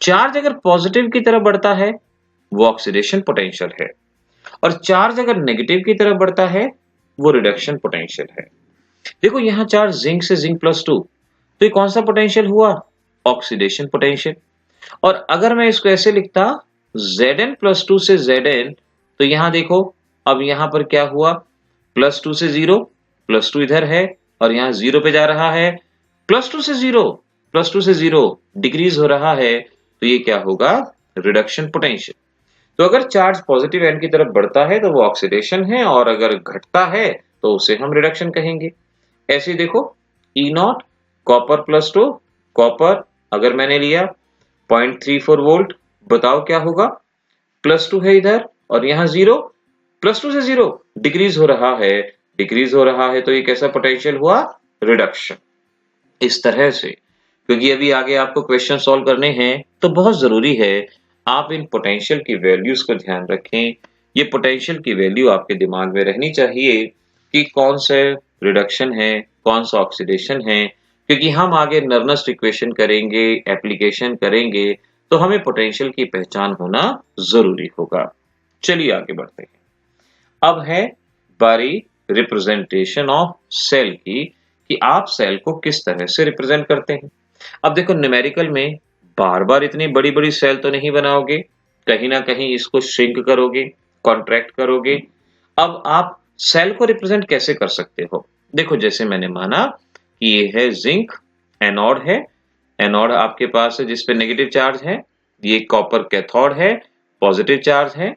चार्ज अगर पॉजिटिव की तरफ बढ़ता है वो ऑक्सीडेशन पोटेंशियल है, और चार्ज अगर नेगेटिव की तरफ बढ़ता है वो रिडक्शन पोटेंशियल है। देखो यहां चार्ज जिंक से जिंक +2, तो ये कौन सा पोटेंशियल हुआ, ऑक्सीडेशन पोटेंशियल। और अगर मैं इसको ऐसे लिखता Zn+2 से Zn, तो यहां देखो अब यहां पर क्या हुआ, +2 से 0, +2 इधर है और यहां 0 पे जा रहा है, +2 से 0 डिक्रीज हो रहा है, तो ये क्या होगा, रिडक्शन पोटेंशियल। तो अगर चार्ज पॉजिटिव एंड की तरफ बढ़ता है तो वो ऑक्सीडेशन है, और अगर घटता है तो उसे हम रिडक्शन कहेंगे। ऐसे देखो E0 कॉपर +2, कॉपर अगर मैंने लिया 0.34 वोल्ट, बताओ क्या होगा, +2 है इधर और यहां 0, +2 से 0 डिक्रीज हो रहा है, तो ये कैसा पोटेंशियल हुआ, रिडक्शन। इस तरह से, क्योंकि अभी आगे आपको क्वेश्चन सॉल्व करने हैं तो बहुत जरूरी है आप इन पोटेंशियल की वैल्यूज को ध्यान रखें। ये पोटेंशियल की वैल्यू आपके दिमाग में रहनी चाहिए कि कौन सा रिडक्शन है, कौन सा ऑक्सीडेशन है, क्योंकि हम आगे नर्नस्ट इक्वेशन करेंगे, एप्लीकेशन करेंगे, तो हमें पोटेंशियल की पहचान होना जरूरी होगा। चलिए आगे बढ़ते हैं। अब है बारी रिप्रेजेंटेशन ऑफ सेल की कि आप सेल को किस तरह से रिप्रेजेंट करते हैं। अब देखो न्यूमेरिकल में बार बार इतनी बड़ी बड़ी सेल तो नहीं बनाओगे, कहीं ना कहीं इसको श्रिंक करोगे, कॉन्ट्रैक्ट करोगे। अब आप सेल को रिप्रेजेंट कैसे कर सकते हो? देखो जैसे मैंने माना कि ये है जिंक, एनोड है, एनोड आपके पास है जिसपे नेगेटिव चार्ज है, ये कॉपर कैथोड है, पॉजिटिव चार्ज है।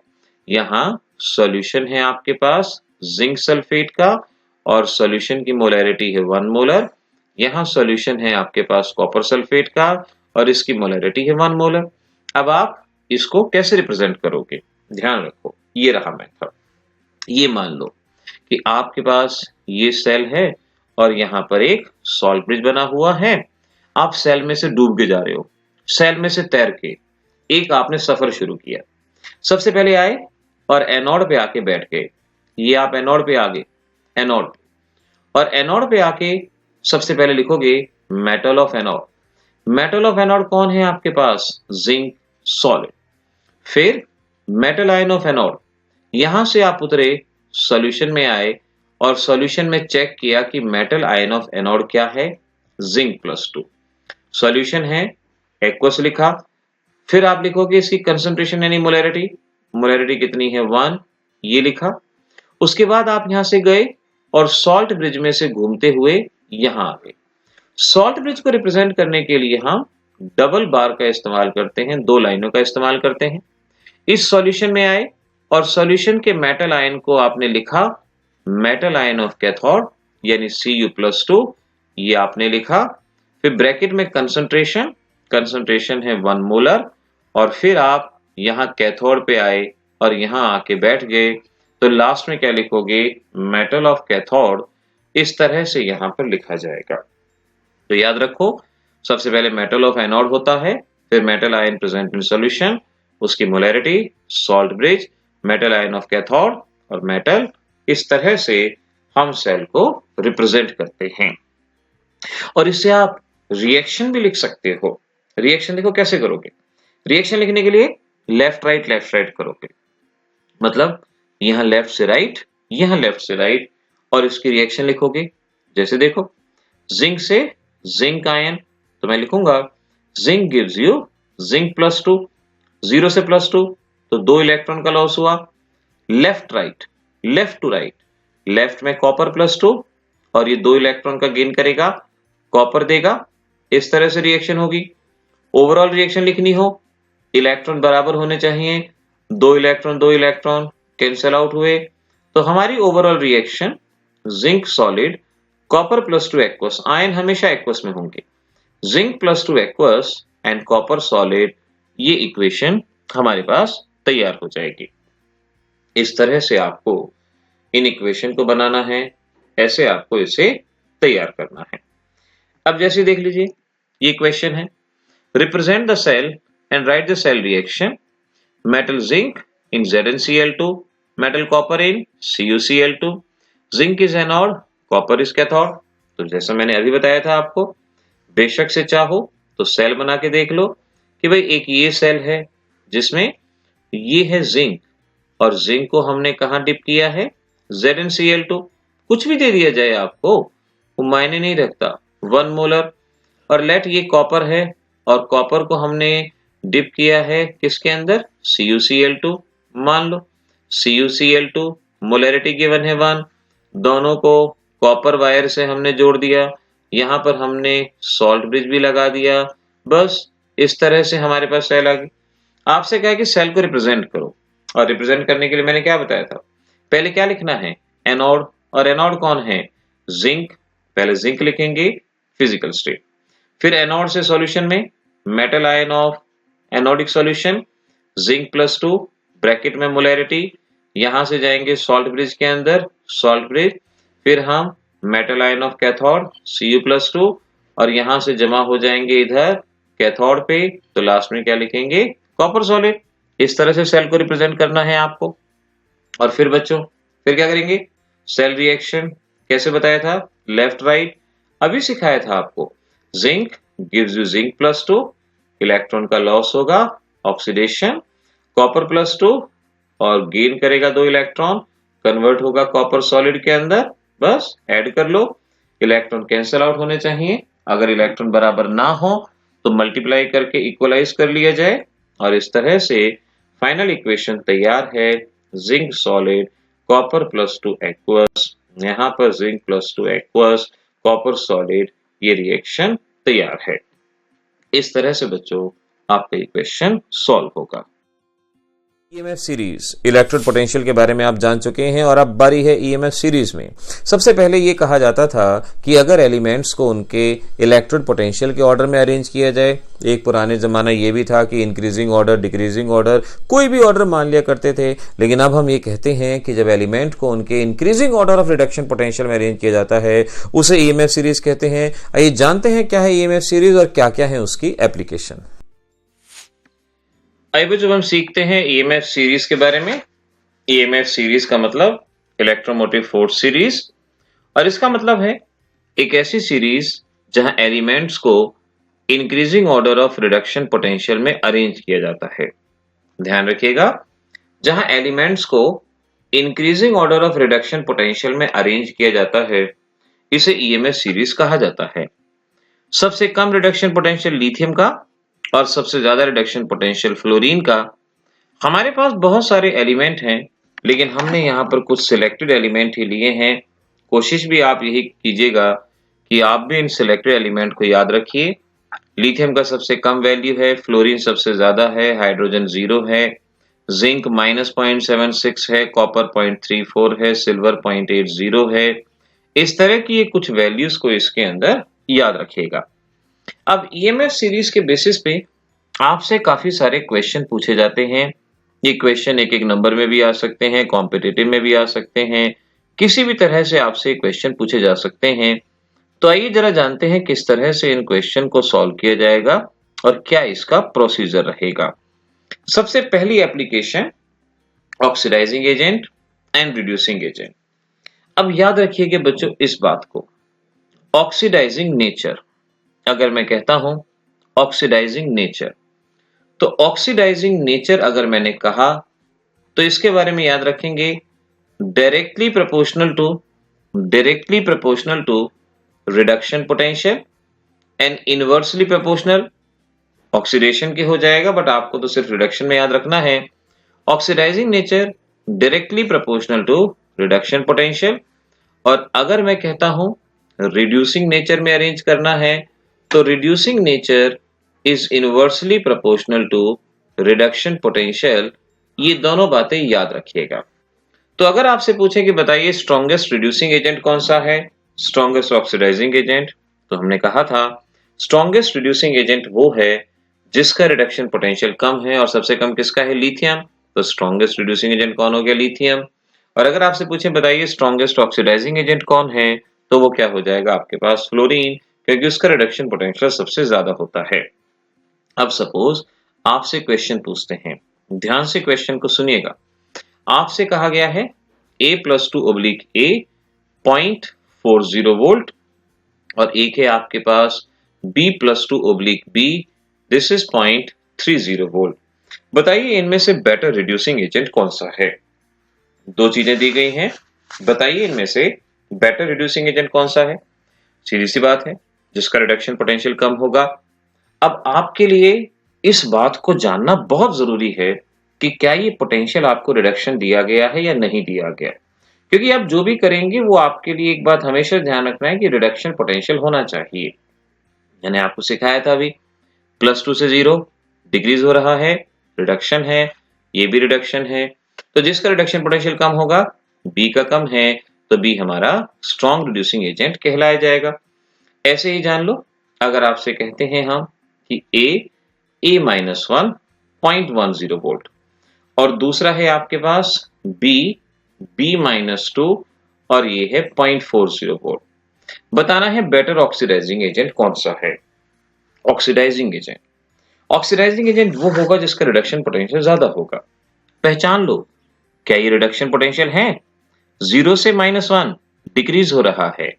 यहाँ सॉल्यूशन है आपके पास जिंक सल्फेट का और सॉल्यूशन की मोलैरिटी है 1 मोलर। यहाँ सॉल्यूशन है आपके पास कॉपर सल्फेट का और इसकी मोलैरिटी है 1 मोलर। अब आप इसको कैसे रिप्रेजेंट करोगे? ध्यान रखो, ये रहा मेथड। ये मान लो कि आपके पास ये सेल है और यहाँ पर एक सॉल्ट ब्रिज बना हुआ है। आप सेल में से डूब के जा रहे हो, सेल में से तैर के एक आपने सफर शुरू किया। सबसे पहले आए और एनोड पे आके बैठ गए। ये आप एनोड पे आ गए, एनोड और एनोड पे आके सबसे पहले लिखोगे metal of anode. Metal of anode कौन है आपके पास? Zinc solid. फिर मेटल आयन ऑफ एनोड, यहां से आप उतरे, सॉल्यूशन में आए और सॉल्यूशन में चेक किया कि मेटल आयन ऑफ एनोड क्या है? जिंक +2। सॉल्यूशन है एक्वस लिखा। फिर आप लिखोगे इसकी कंसंट्रेशन यानी मोलैरिटी, मोलैरिटी कितनी है? 1, ये लिखा। उसके बाद आप यहां से गए और सॉल्ट ब्रिज में से घूमते हुए यहां आ गए। सॉल्ट ब्रिज को रिप्रेजेंट करने के लिए हम डबल बार का इस्तेमाल करते हैं, 2 लाइनों का इस्तेमाल करते हैं। इस सॉल्यूशन में आए और सॉल्यूशन के मेटल आयन को आपने लिखा मेटल आयन ऑफ कैथोड यानी Cu+2, ये आपने लिखा। फिर ब्रैकेट में कंसंट्रेशन, कंसंट्रेशन है 1 मोलर और फिर आप यहाँ कैथोड पे आए और यहाँ आके बैठ गए, तो लास्ट में क्या लिखोगे? Metal of cathode. इस तरह से यहाँ पर लिखा जाएगा। तो याद रखो, सबसे पहले मेटल ऑफ एनोड होता है, फिर metal ion present in solution, उसकी molarity, salt bridge, metal ion of cathode और मेटल। इस तरह से हम सेल को रिप्रेजेंट करते हैं। और इससे आप रिएक्शन भी लिख सकते हो। रिएक्शन देखो कैसे करोगे? रिएक्शन लिखने के लिए लेफ्ट राइट करोगे, मतलब यहां लेफ्ट से राइट, यहां लेफ्ट से राइट, और इसकी रिएक्शन लिखोगे। जैसे देखो, जिंक से जिंक आयन, तो मैं लिखूंगा जिंक गिव्स यू जिंक +2, 0 से +2 तो 2 इलेक्ट्रॉन का लॉस हुआ। Left right, left to right, left में कॉपर +2 और ये 2 इलेक्ट्रॉन का गेन करेगा, कॉपर देगा। इस तरह से रिएक्शन होगी। ओवरऑल रिएक्शन लिखनी हो, इलेक्ट्रॉन बराबर होने चाहिए, 2 इलेक्ट्रॉन कैंसल आउट हुए, तो हमारी overall reaction zinc solid copper +2 aqueous, ion हमेशा एक्वस में होंगे, zinc +2 aqueous and copper solid, ये इक्वेशन हमारे पास तैयार हो जाएगी। इस तरह से आपको इन इक्वेशन को बनाना है, ऐसे आपको इसे तैयार करना है। अब जैसे देख लीजिए, ये इक्वेशन है, represent the cell and write the cell reaction, metal zinc in ZnCl2, metal copper in CuCl2, zinc is anode, copper is cathode। तो जैसा मैंने अभी बताया था आपको, बेशक से चाहो तो सेल बना के देख लो कि भाई एक ये सेल है जिसमें ये है जिंक और जिंक को हमने कहाँ डिप किया है? ZnCl2। कुछ भी दे दिया जाए आपको, वो मायने नहीं रखता, 1 मोलर। और लेट ये कॉपर है और कॉपर को हमने डिप किया है किसके अंदर? CuCl2। मान लो CuCl2, मोलैरिटी गिवन है 1, दोनों को कॉपर वायर से हमने जोड़ दिया, यहाँ पर हमने सॉल्ट ब्रिज भी लगा दिया। बस इस तरह से हमारे पास सेल आ गई। आपसे कहा कि सेल को रिप्रेजेंट करो, और रिप्रेजेंट करने के लिए मैंने क्या बताया था? पहले क्या लिखना है? एनोड। और एनोड कौन है? जिंक। पहले जिंक लिखेंगे, फिजिकल स्टेट। फिर एनोड से सॉल्यूशन में metal ion of anodic solution, zinc +2, bracket में मोलैरिटी, यहां से जाएंगे सॉल्ट ब्रिज के अंदर, सॉल्ट ब्रिज। फिर हम metal ion of cathode Cu+2 और यहां से जमा हो जाएंगे इधर कैथोड पे, तो लास्ट में क्या लिखेंगे? Copper solid. इस तरह से सेल को रिप्रेजेंट करना है आपको। और फिर बच्चों, फिर क्या करेंगे? सेल रिएक्शन कैसे बताया था? Left right. अभी सिखाया था आपको, zinc gives you zinc +2, electron का लॉस होगा, ऑक्सीडेशन, कॉपर +2 और गेन करेगा 2 इलेक्ट्रॉन, कन्वर्ट होगा कॉपर सॉलिड के अंदर, बस ऐड कर लो। इलेक्ट्रॉन कैंसिल आउट होने चाहिए, अगर इलेक्ट्रॉन बराबर ना हो तो मल्टीप्लाई करके इक्वलाइज कर लिया जाए, और इस तरह से फाइनल इक्वेशन तैयार है। जिंक सॉलिड कॉपर +2 एक्वस, यहाँ पर जिंक +2 एक्वस कॉपर सॉलिड, ये रिएक्शन तैयार है। इस तरह से बच्चों आपका इक्वेशन सॉल्व होगा। ईएमएफ सीरीज, इलेक्ट्रोड पोटेंशियल के बारे में आप जान चुके हैं और अब बारी है ईएमएफ सीरीज में। सबसे पहले ये कहा जाता था कि अगर एलिमेंट्स को उनके इलेक्ट्रोड पोटेंशियल के ऑर्डर में अरेंज किया जाए, एक पुराने जमाना ये भी था कि इंक्रीजिंग ऑर्डर, डिक्रीजिंग ऑर्डर, कोई भी ऑर्डर मान लिया करते थे, लेकिन अब हम ये कहते हैं कि जब एलिमेंट को उनके increasing order of reduction potential में अरेंज किया जाता है उसे ईएमएफ सीरीज कहते हैं। आइए जानते हैं क्या है ईएमएफ सीरीज और क्या क्या है उसकी एप्लीकेशन। आइए जब हम सीखते हैं ईएमएफ सीरीज के बारे में। ईएमएफ सीरीज का मतलब इलेक्ट्रोमोटिव फोर्स सीरीज, और इसका मतलब है एक ऐसी सीरीज जहां एलिमेंट्स को increasing order of reduction potential में अरेंज किया जाता है। ध्यान रखिएगा, जहां एलिमेंट्स को increasing order of reduction potential में अरेंज किया जाता है इसे ईएमएफ सीरीज कहा जाता है। सबसे कम रिडक्शन पोटेंशियल लिथियम का और सबसे ज्यादा रिडक्शन पोटेंशियल फ्लोरीन का। हमारे पास बहुत सारे एलिमेंट हैं, लेकिन हमने यहाँ पर कुछ सिलेक्टेड एलिमेंट ही लिए हैं। कोशिश भी आप यही कीजिएगा कि आप भी इन सिलेक्टेड एलिमेंट को याद रखिए। लिथियम का सबसे कम वैल्यू है, फ्लोरीन सबसे ज्यादा है, हाइड्रोजन 0 है, जिंक -0.76 है, कॉपर 0.34 है, सिल्वर 0.80 है। इस तरह की ये कुछ वैल्यूज को इसके अंदर याद रखिएगा। अब ईएमएफ सीरीज के बेसिस पे आपसे काफी सारे क्वेश्चन पूछे जाते हैं। ये क्वेश्चन एक एक नंबर में भी आ सकते हैं, कॉम्पिटिटिव में भी आ सकते हैं, किसी भी तरह से आपसे क्वेश्चन पूछे जा सकते हैं। तो आइए जरा जानते हैं किस तरह से इन क्वेश्चन को सॉल्व किया जाएगा और क्या इसका प्रोसीजर रहेगा। सबसे पहली application oxidising agent and reducing agent. अब याद रखिएगा बच्चों इस बात को, ऑक्सीडाइजिंग नेचर, अगर मैं कहता हूं ऑक्सीडाइजिंग नेचर, तो ऑक्सीडाइजिंग नेचर अगर मैंने कहा तो इसके बारे में याद रखेंगे directly proportional to reduction potential and inversely proportional oxidation के हो जाएगा, बट आपको तो सिर्फ रिडक्शन में याद रखना है। Oxidising nature directly proportional to reduction potential, और अगर मैं कहता हूं रिड्यूसिंग नेचर में अरेंज करना है तो reducing nature is inversely proportional to reduction potential. ये दोनों बातें याद रखिएगा। तो अगर आपसे पूछे कि बताइए स्ट्रॉन्गेस्ट रिड्यूसिंग एजेंट कौन सा है, स्ट्रॉन्गेस्ट ऑक्सीडाइजिंग एजेंट, तो हमने कहा था स्ट्रॉन्गेस्ट रिड्यूसिंग एजेंट वो है जिसका रिडक्शन पोटेंशियल कम है, और सबसे कम किसका है, लिथियम। तो स्ट्रॉन्गेस्ट रिड्यूसिंग एजेंट कौन हो गया, लिथियम। और अगर आपसे पूछे बताइए स्ट्रॉन्गेस्ट ऑक्सीडाइजिंग एजेंट कौन है, तो वो क्या हो जाएगा आपके पास, फ्लोरीन, क्योंकि उसका रिडक्शन पोटेंशियल सबसे ज्यादा होता है। अब सपोज आपसे क्वेश्चन पूछते हैं, ध्यान से क्वेश्चन को सुनिएगा। आपसे कहा गया है A+2/A 0.40 वोल्ट, और एक है आपके पास B+2/B, दिस इज 0.30 वोल्ट। बताइए इनमें से बेटर रिड्यूसिंग एजेंट कौन सा है। दो चीजें दी गई हैं, बताइए इनमें से बेटर रिड्यूसिंग एजेंट कौन सा है। सीधी सी बात है, जिसका रिडक्शन पोटेंशियल कम होगा। अब आपके लिए इस बात को जानना बहुत जरूरी है कि क्या ये पोटेंशियल आपको रिडक्शन दिया गया है या नहीं दिया गया, क्योंकि आप जो भी करेंगे वो आपके लिए एक बात हमेशा ध्यान रखना है कि रिडक्शन पोटेंशियल होना चाहिए। मैंने आपको सिखाया था अभी, +2 से 0 डिक्रीज हो रहा है, रिडक्शन है, ये भी रिडक्शन है। तो जिसका रिडक्शन पोटेंशियल कम होगा, बी का कम है, तो बी हमारा स्ट्रॉन्ग रिड्यूसिंग एजेंट कहलाया जाएगा। ऐसे ही जान लो, अगर आपसे कहते हैं हम कि A-1 0.10 वोल्ट, और दूसरा है आपके पास B-2, और ये है 0.40 वोल्ट। बताना है बेटर ऑक्सीडाइजिंग एजेंट कौन सा है। ऑक्सीडाइजिंग एजेंट वो होगा जिसका रिडक्शन पोटेंशियल ज्यादा होगा। पहचान लो, क्या ये रिडक्शन पोटेंशियल है, 0 से -1 डिक्रीज हो रहा है।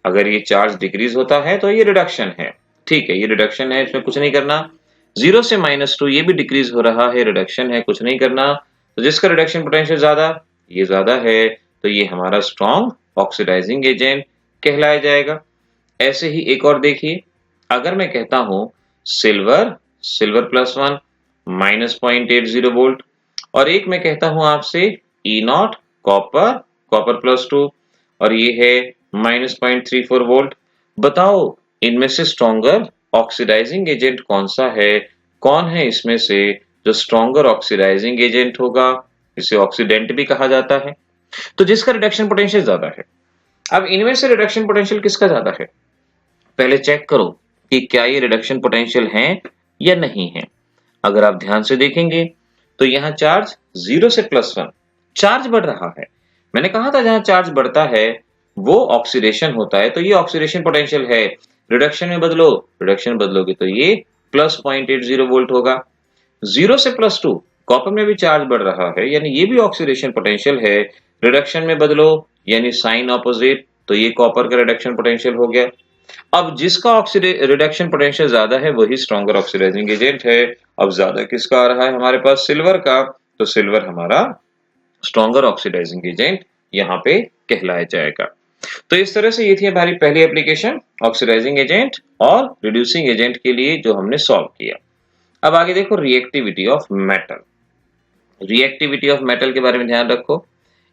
अगर ये चार्ज डिक्रीज होता है तो ये रिडक्शन है, ठीक है, ये रिडक्शन है, इसमें कुछ नहीं करना। 0 से -2 ये भी डिक्रीज हो रहा है, रिडक्शन है, कुछ नहीं करना। तो जिसका रिडक्शन पोटेंशियल ज्यादा, ये ज्यादा है तो ये हमारा स्ट्रॉन्ग ऑक्सीडाइजिंग एजेंट कहलाया जाएगा। ऐसे ही एक और देखिए, अगर मैं कहता हूं सिल्वर +1 -0.80 वोल्ट, और एक मैं कहता हूं आपसे E0 कॉपर +2 और ये है -0.34 वोल्ट। बताओ इनमें से स्ट्रॉन्गर ऑक्सीडाइजिंग एजेंट कौन सा है? कौन है इसमें से जो स्ट्रॉन्गर ऑक्सीडाइजिंग एजेंट होगा? इसे ऑक्सीडेंट भी कहा जाता है। तो जिसका रिडक्शन पोटेंशियल ज्यादा है। अब इनमें से रिडक्शन पोटेंशियल किसका ज्यादा है? पहले चेक करो कि क्या ये रिडक्शन पोटेंशियल है या नहीं है। अगर आप ध्यान से देखेंगे तो यहाँ चार्ज 0 से +1 चार्ज बढ़ रहा है। मैंने कहा था जहां चार्ज बढ़ता है वो ऑक्सीडेशन होता है, तो ये ऑक्सीडेशन पोटेंशियल है। रिडक्शन में बदलोगे तो ये +0.80 वोल्ट होगा। 0 से +2 कॉपर में भी चार्ज बढ़ रहा है, यानी ये भी ऑक्सीडेशन पोटेंशियल है। रिडक्शन में बदलो यानी साइन ऑपोजिट, तो ये कॉपर का रिडक्शन पोटेंशियल हो गया। अब जिसका रिडक्शन पोटेंशियल ज्यादा है वही स्ट्रॉन्गर ऑक्सीडाइजिंग एजेंट है। अब ज्यादा किसका आ रहा है हमारे पास? सिल्वर का, तो सिल्वर हमारा स्ट्रॉन्गर ऑक्सीडाइजिंग एजेंट यहाँ पे कहलाया जाएगा। तो इस तरह से ये थी हमारी पहली एप्लीकेशन ऑक्सीडाइजिंग एजेंट और रिड्यूसिंग एजेंट के लिए जो हमने सॉल्व किया। अब आगे देखो reactivity of metal. Reactivity of metal के बारे में ध्यान रखो।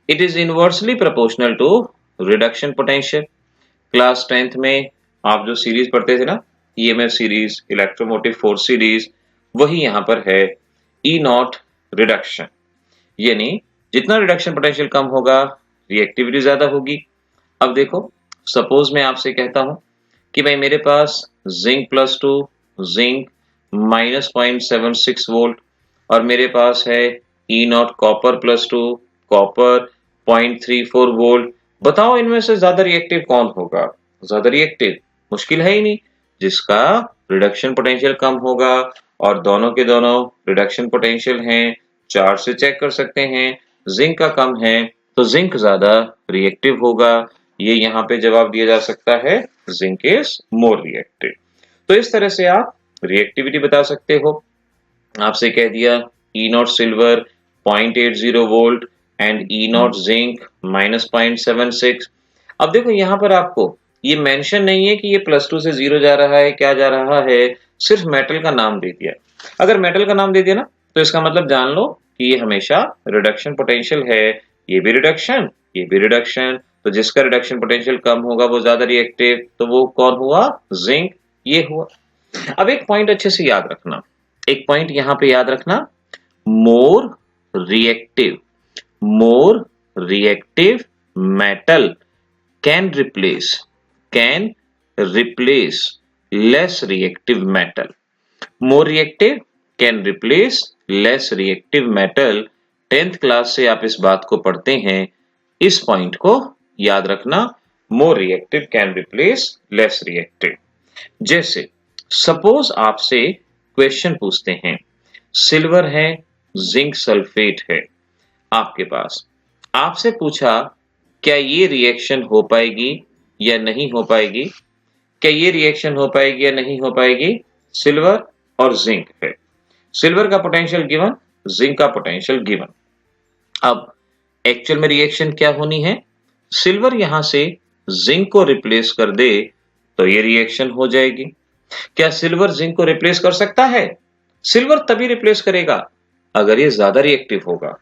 It is inversely proportional to reduction potential. Class 10th में आप जो सीरीज पढ़ते थे ना, EMF series, electromotive force series, वही यहाँ पर है E0 रिडक्शन। यानी जितना रिडक्शन पोटेंशियल कम होगा रिएक्टिविटी ज्यादा होगी। अब देखो सपोज मैं आपसे कहता हूं कि भाई मेरे पास जिंक +2 जिंक -0.76 वोल्ट और मेरे पास है E0 कॉपर +2 कॉपर 0.34 वोल्ट। बताओ इनमें से ज्यादा रिएक्टिव कौन होगा? ज्यादा रिएक्टिव मुश्किल है ही नहीं, जिसका रिडक्शन पोटेंशियल कम होगा। और दोनों के दोनों रिडक्शन पोटेंशियल हैं, चार्ट से चेक कर सकते हैं। जिंक का कम है तो जिंक ज्यादा रिएक्टिव होगा। ये यहाँ पे जवाब दिया जा सकता है, जिंक इज मोर रिएक्टिव। तो इस तरह से आप रिएक्टिविटी बता सकते हो। आपसे कह दिया E0 silver 0.80 volt and E0 zinc -0.76। अब देखो यहाँ पर आपको ये मेंशन नहीं है कि ये +2 से 0 जा रहा है, क्या जा रहा है, सिर्फ मेटल का नाम दे दिया। अगर मेटल का नाम दे दिया ना तो इसका मतलब जान लो कि ये हमेशा रिडक्शन पोटेंशियल है। ये भी रिडक्शन, ये भी रिडक्शन, तो जिसका रिडक्शन पोटेंशियल कम होगा वो ज्यादा रिएक्टिव, तो वो कौन हुआ? जिंक। ये हुआ। अब एक पॉइंट अच्छे से याद रखना, एक पॉइंट यहाँ पे याद रखना, more reactive metal can replace less reactive metal. More reactive can replace less reactive metal. 10th class से आप इस बात को पढ़ते हैं, इस पॉइंट को याद रखना, more reactive can replace less reactive. जैसे सपोज आपसे क्वेश्चन पूछते हैं, सिल्वर है, जिंक सल्फेट है आपके पास, आपसे पूछा क्या ये रिएक्शन हो पाएगी या नहीं हो पाएगी? क्या ये रिएक्शन हो पाएगी या नहीं हो पाएगी? सिल्वर और जिंक है, सिल्वर का पोटेंशियल गिवन, जिंक का पोटेंशियल गिवन। अब एक्चुअल में रिएक्शन क्या होनी है? सिल्वर यहां से जिंक को रिप्लेस कर दे तो ये रिएक्शन हो जाएगी। क्या सिल्वर जिंक को रिप्लेस कर सकता है? सिल्वर तभी रिप्लेस करेगा अगर ये ज्यादा रिएक्टिव होगा।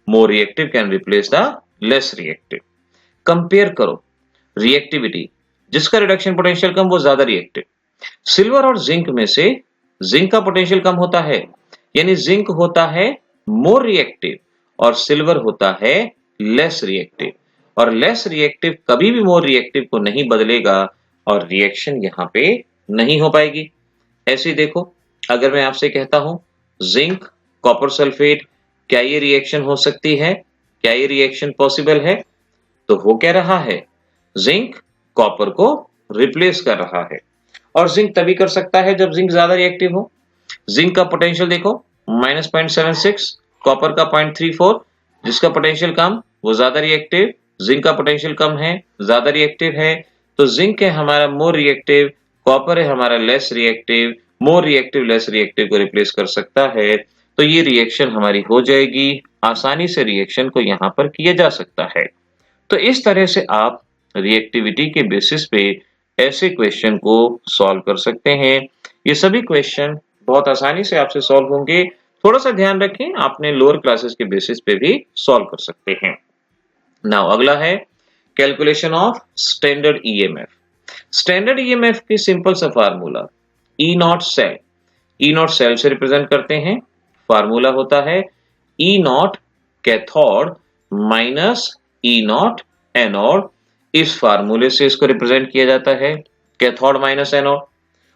More reactive can replace the less reactive. Compare करो रिएक्टिविटी, जिसका रिडक्शन पोटेंशियल कम वो ज्यादा रिएक्टिव। सिल्वर और जिंक में से जिंक का पोटेंशियल कम होता है, यानी जिंक होता है मोर रिएक्टिव और सिल्वर होता है लेस रिएक्टिव। और लेस रिएक्टिव कभी भी मोर रिएक्टिव को नहीं बदलेगा और रिएक्शन यहाँ पे नहीं हो पाएगी। ऐसे देखो, अगर मैं आपसे कहता हूं जिंक कॉपर सल्फेट, क्या ये रिएक्शन हो सकती है? क्या ये रिएक्शन पॉसिबल है? तो हो क्या रहा है? जिंक कॉपर को रिप्लेस कर रहा है, और जिंक तभी कर सकता है जब जिंक ज्यादा रिएक्टिव हो। जिंक का पोटेंशियल देखो -0.76, कॉपर का 0.34, जिसका पोटेंशियल कम वो ज्यादा रिएक्टिव, जिंक का पोटेंशियल कम है, ज्यादा रिएक्टिव है, तो जिंक है हमारा मोर रिएक्टिव, कॉपर है हमारा less reactive. More reactive less reactive को रिप्लेस कर सकता है, तो ये रिएक्शन हमारी हो जाएगी, आसानी से रिएक्शन को यहाँ पर किया जा सकता है। तो इस तरह से आप रिएक्टिविटी के बेसिस पे ऐसे क्वेश्चन को सॉल्व कर सकते हैं। ये सभी क्वेश्चन बहुत आसानी से आपसे सॉल्व होंगे। थोड़ा सा ध्यान रखें, आपने लोअर क्लासेस के बेसिस पे भी सॉल्व कर सकते हैं। नाउ अगला है calculation of standard EMF. Standard EMF की सिंपल सा formula E naught cell, E naught cell से रिप्रेजेंट करते हैं। फार्मूला होता है E naught cathode minus E naught anode. इस फार्मूले से इसको रिप्रेजेंट किया जाता है, कैथोड माइनस एनोड।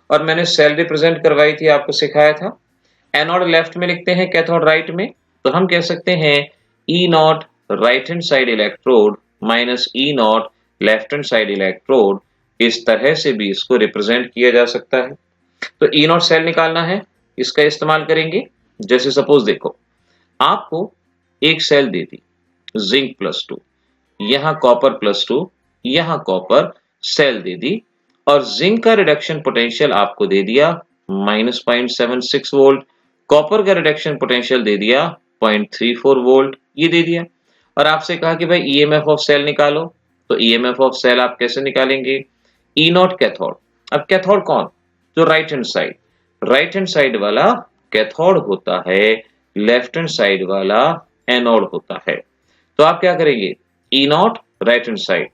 और मैंने सेल रिप्रेजेंट करवाई थी, आपको सिखाया था। एनोड लेफ्ट में लिखते हैं, कैथोड राइट में। तो हम कह सकते हैं E naught right hand side electrode minus E naught left hand side electrode. इस तरह से भी इसको रिप्रेजेंट किया जा सकता है। तो ई नॉट सेल निकालना है, इसका इस्तेमाल करेंगे। जैसे सपोज देखो, आपको एक सेल दे दी जिंक +2, यहां कॉपर +2, यहां कॉपर सेल दे दी, और जिंक का रिडक्शन पोटेंशियल आपको दे दिया -0.76 वोल्ट, कॉपर का रिडक्शन पोटेंशियल दे दिया 0.34 वोल्ट, ये दे दिया। और आपसे कहा कि भाई ईएमएफ ऑफ सेल निकालो। तो ईएमएफ ऑफ सेल आप कैसे निकालेंगे? ई नॉट कैथोड। अब कैथोड कौन? जो राइट हैंड साइड वाला कैथोड होता है, लेफ्ट हैंड साइड वाला एनोड होता है। तो आप क्या करेंगे? ई नॉट राइट हैंड साइड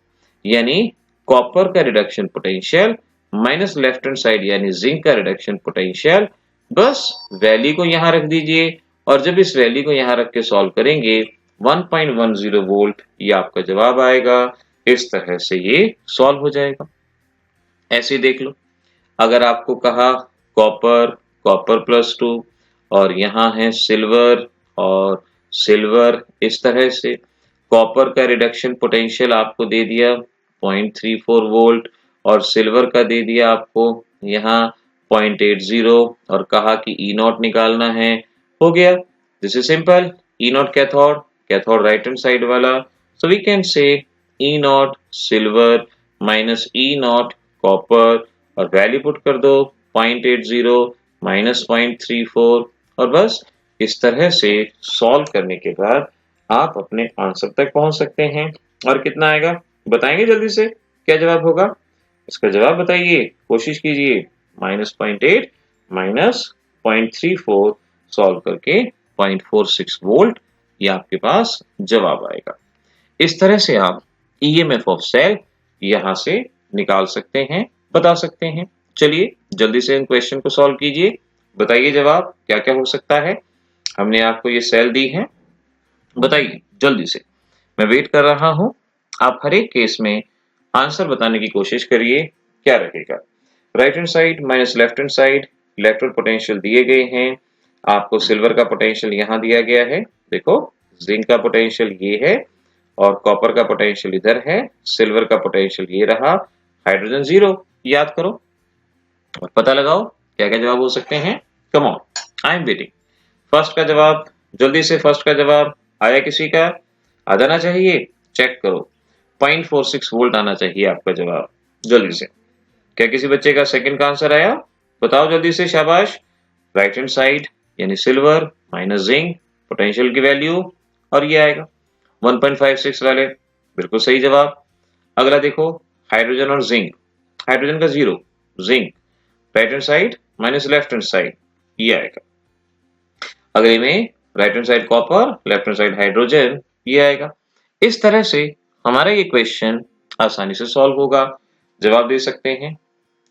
यानी कॉपर का reduction potential minus left hand side यानी जिंक का रिडक्शन पोटेंशियल, बस वैल्यू को यहां रख दीजिए। और जब इस वैल्यू को यहां रख के सॉल्व करेंगे 1.10 वोल्ट, ये आपका जवाब आएगा। इस तरह से ये सॉल्व हो जाएगा। ऐसे देख लो, अगर आपको कहा कॉपर +2 और यहाँ है सिल्वर और सिल्वर, इस तरह से कॉपर का रिडक्शन पोटेंशियल आपको दे दिया 0.34 वोल्ट और सिल्वर का दे दिया आपको यहाँ 0.80 और कहा कि ई नॉट निकालना है। हो गया, this is simple. E naught cathode, cathode right hand side वाला, so we can say E naught silver minus E naught copper और वैल्यू पुट कर दो 0.80 माइनस 0.34 और बस इस तरह से सॉल्व करने के बाद आप अपने आंसर तक पहुंच सकते हैं। और कितना आएगा बताएंगे जल्दी से, क्या जवाब होगा? इसका जवाब बताइए, कोशिश कीजिए। -0.8 माइनस 0.34 सॉल्व करके 0.46 वोल्ट, ये आपके पास जवाब आएगा। इस तरह से आप ईएमएफ ऑफ सेल यहां से निकाल सकते हैं, बता सकते हैं। चलिए जल्दी से इन क्वेश्चन को सॉल्व कीजिए, बताइए जवाब क्या क्या हो सकता है। हमने आपको ये सेल दी है, बताइए जल्दी से, मैं वेट कर रहा हूं। आप हर एक केस में आंसर बताने की कोशिश करिए, क्या रहेगा। Right hand side minus left hand side, electrode potential दिए गए हैं। आपको सिल्वर का पोटेंशियल यहां दिया गया है, देखो जिंक का पोटेंशियल ये है और कॉपर का पोटेंशियल इधर है, सिल्वर का पोटेंशियल ये रहा, हाइड्रोजन 0 याद करो और पता लगाओ क्या क्या जवाब हो सकते हैं। Come on, I am waiting. First का जवाब जल्दी से, फर्स्ट का जवाब आया किसी का? आ जाना चाहिए, चेक करो। 0.46 वोल्ट आना चाहिए आपका जवाब, जल्दी से। क्या किसी बच्चे का सेकंड का आंसर आया? बताओ जल्दी से, शाबाश। राइट हैंड साइड यानी सिल्वर माइनस जिंक, पोटेंशियल की वैल्यू और ये आएगा 1.56 वाले, बिल्कुल सही जवाब। अगला देखो, हाइड्रोजन और जिंक, हाइड्रोजन का 0, zinc right hand side minus left hand side, ये आएगा। अगले में right hand side copper, left hand side hydrogen, ये आएगा। इस तरह से हमारा ये क्वेश्चन आसानी से सॉल्व होगा, जवाब दे सकते हैं।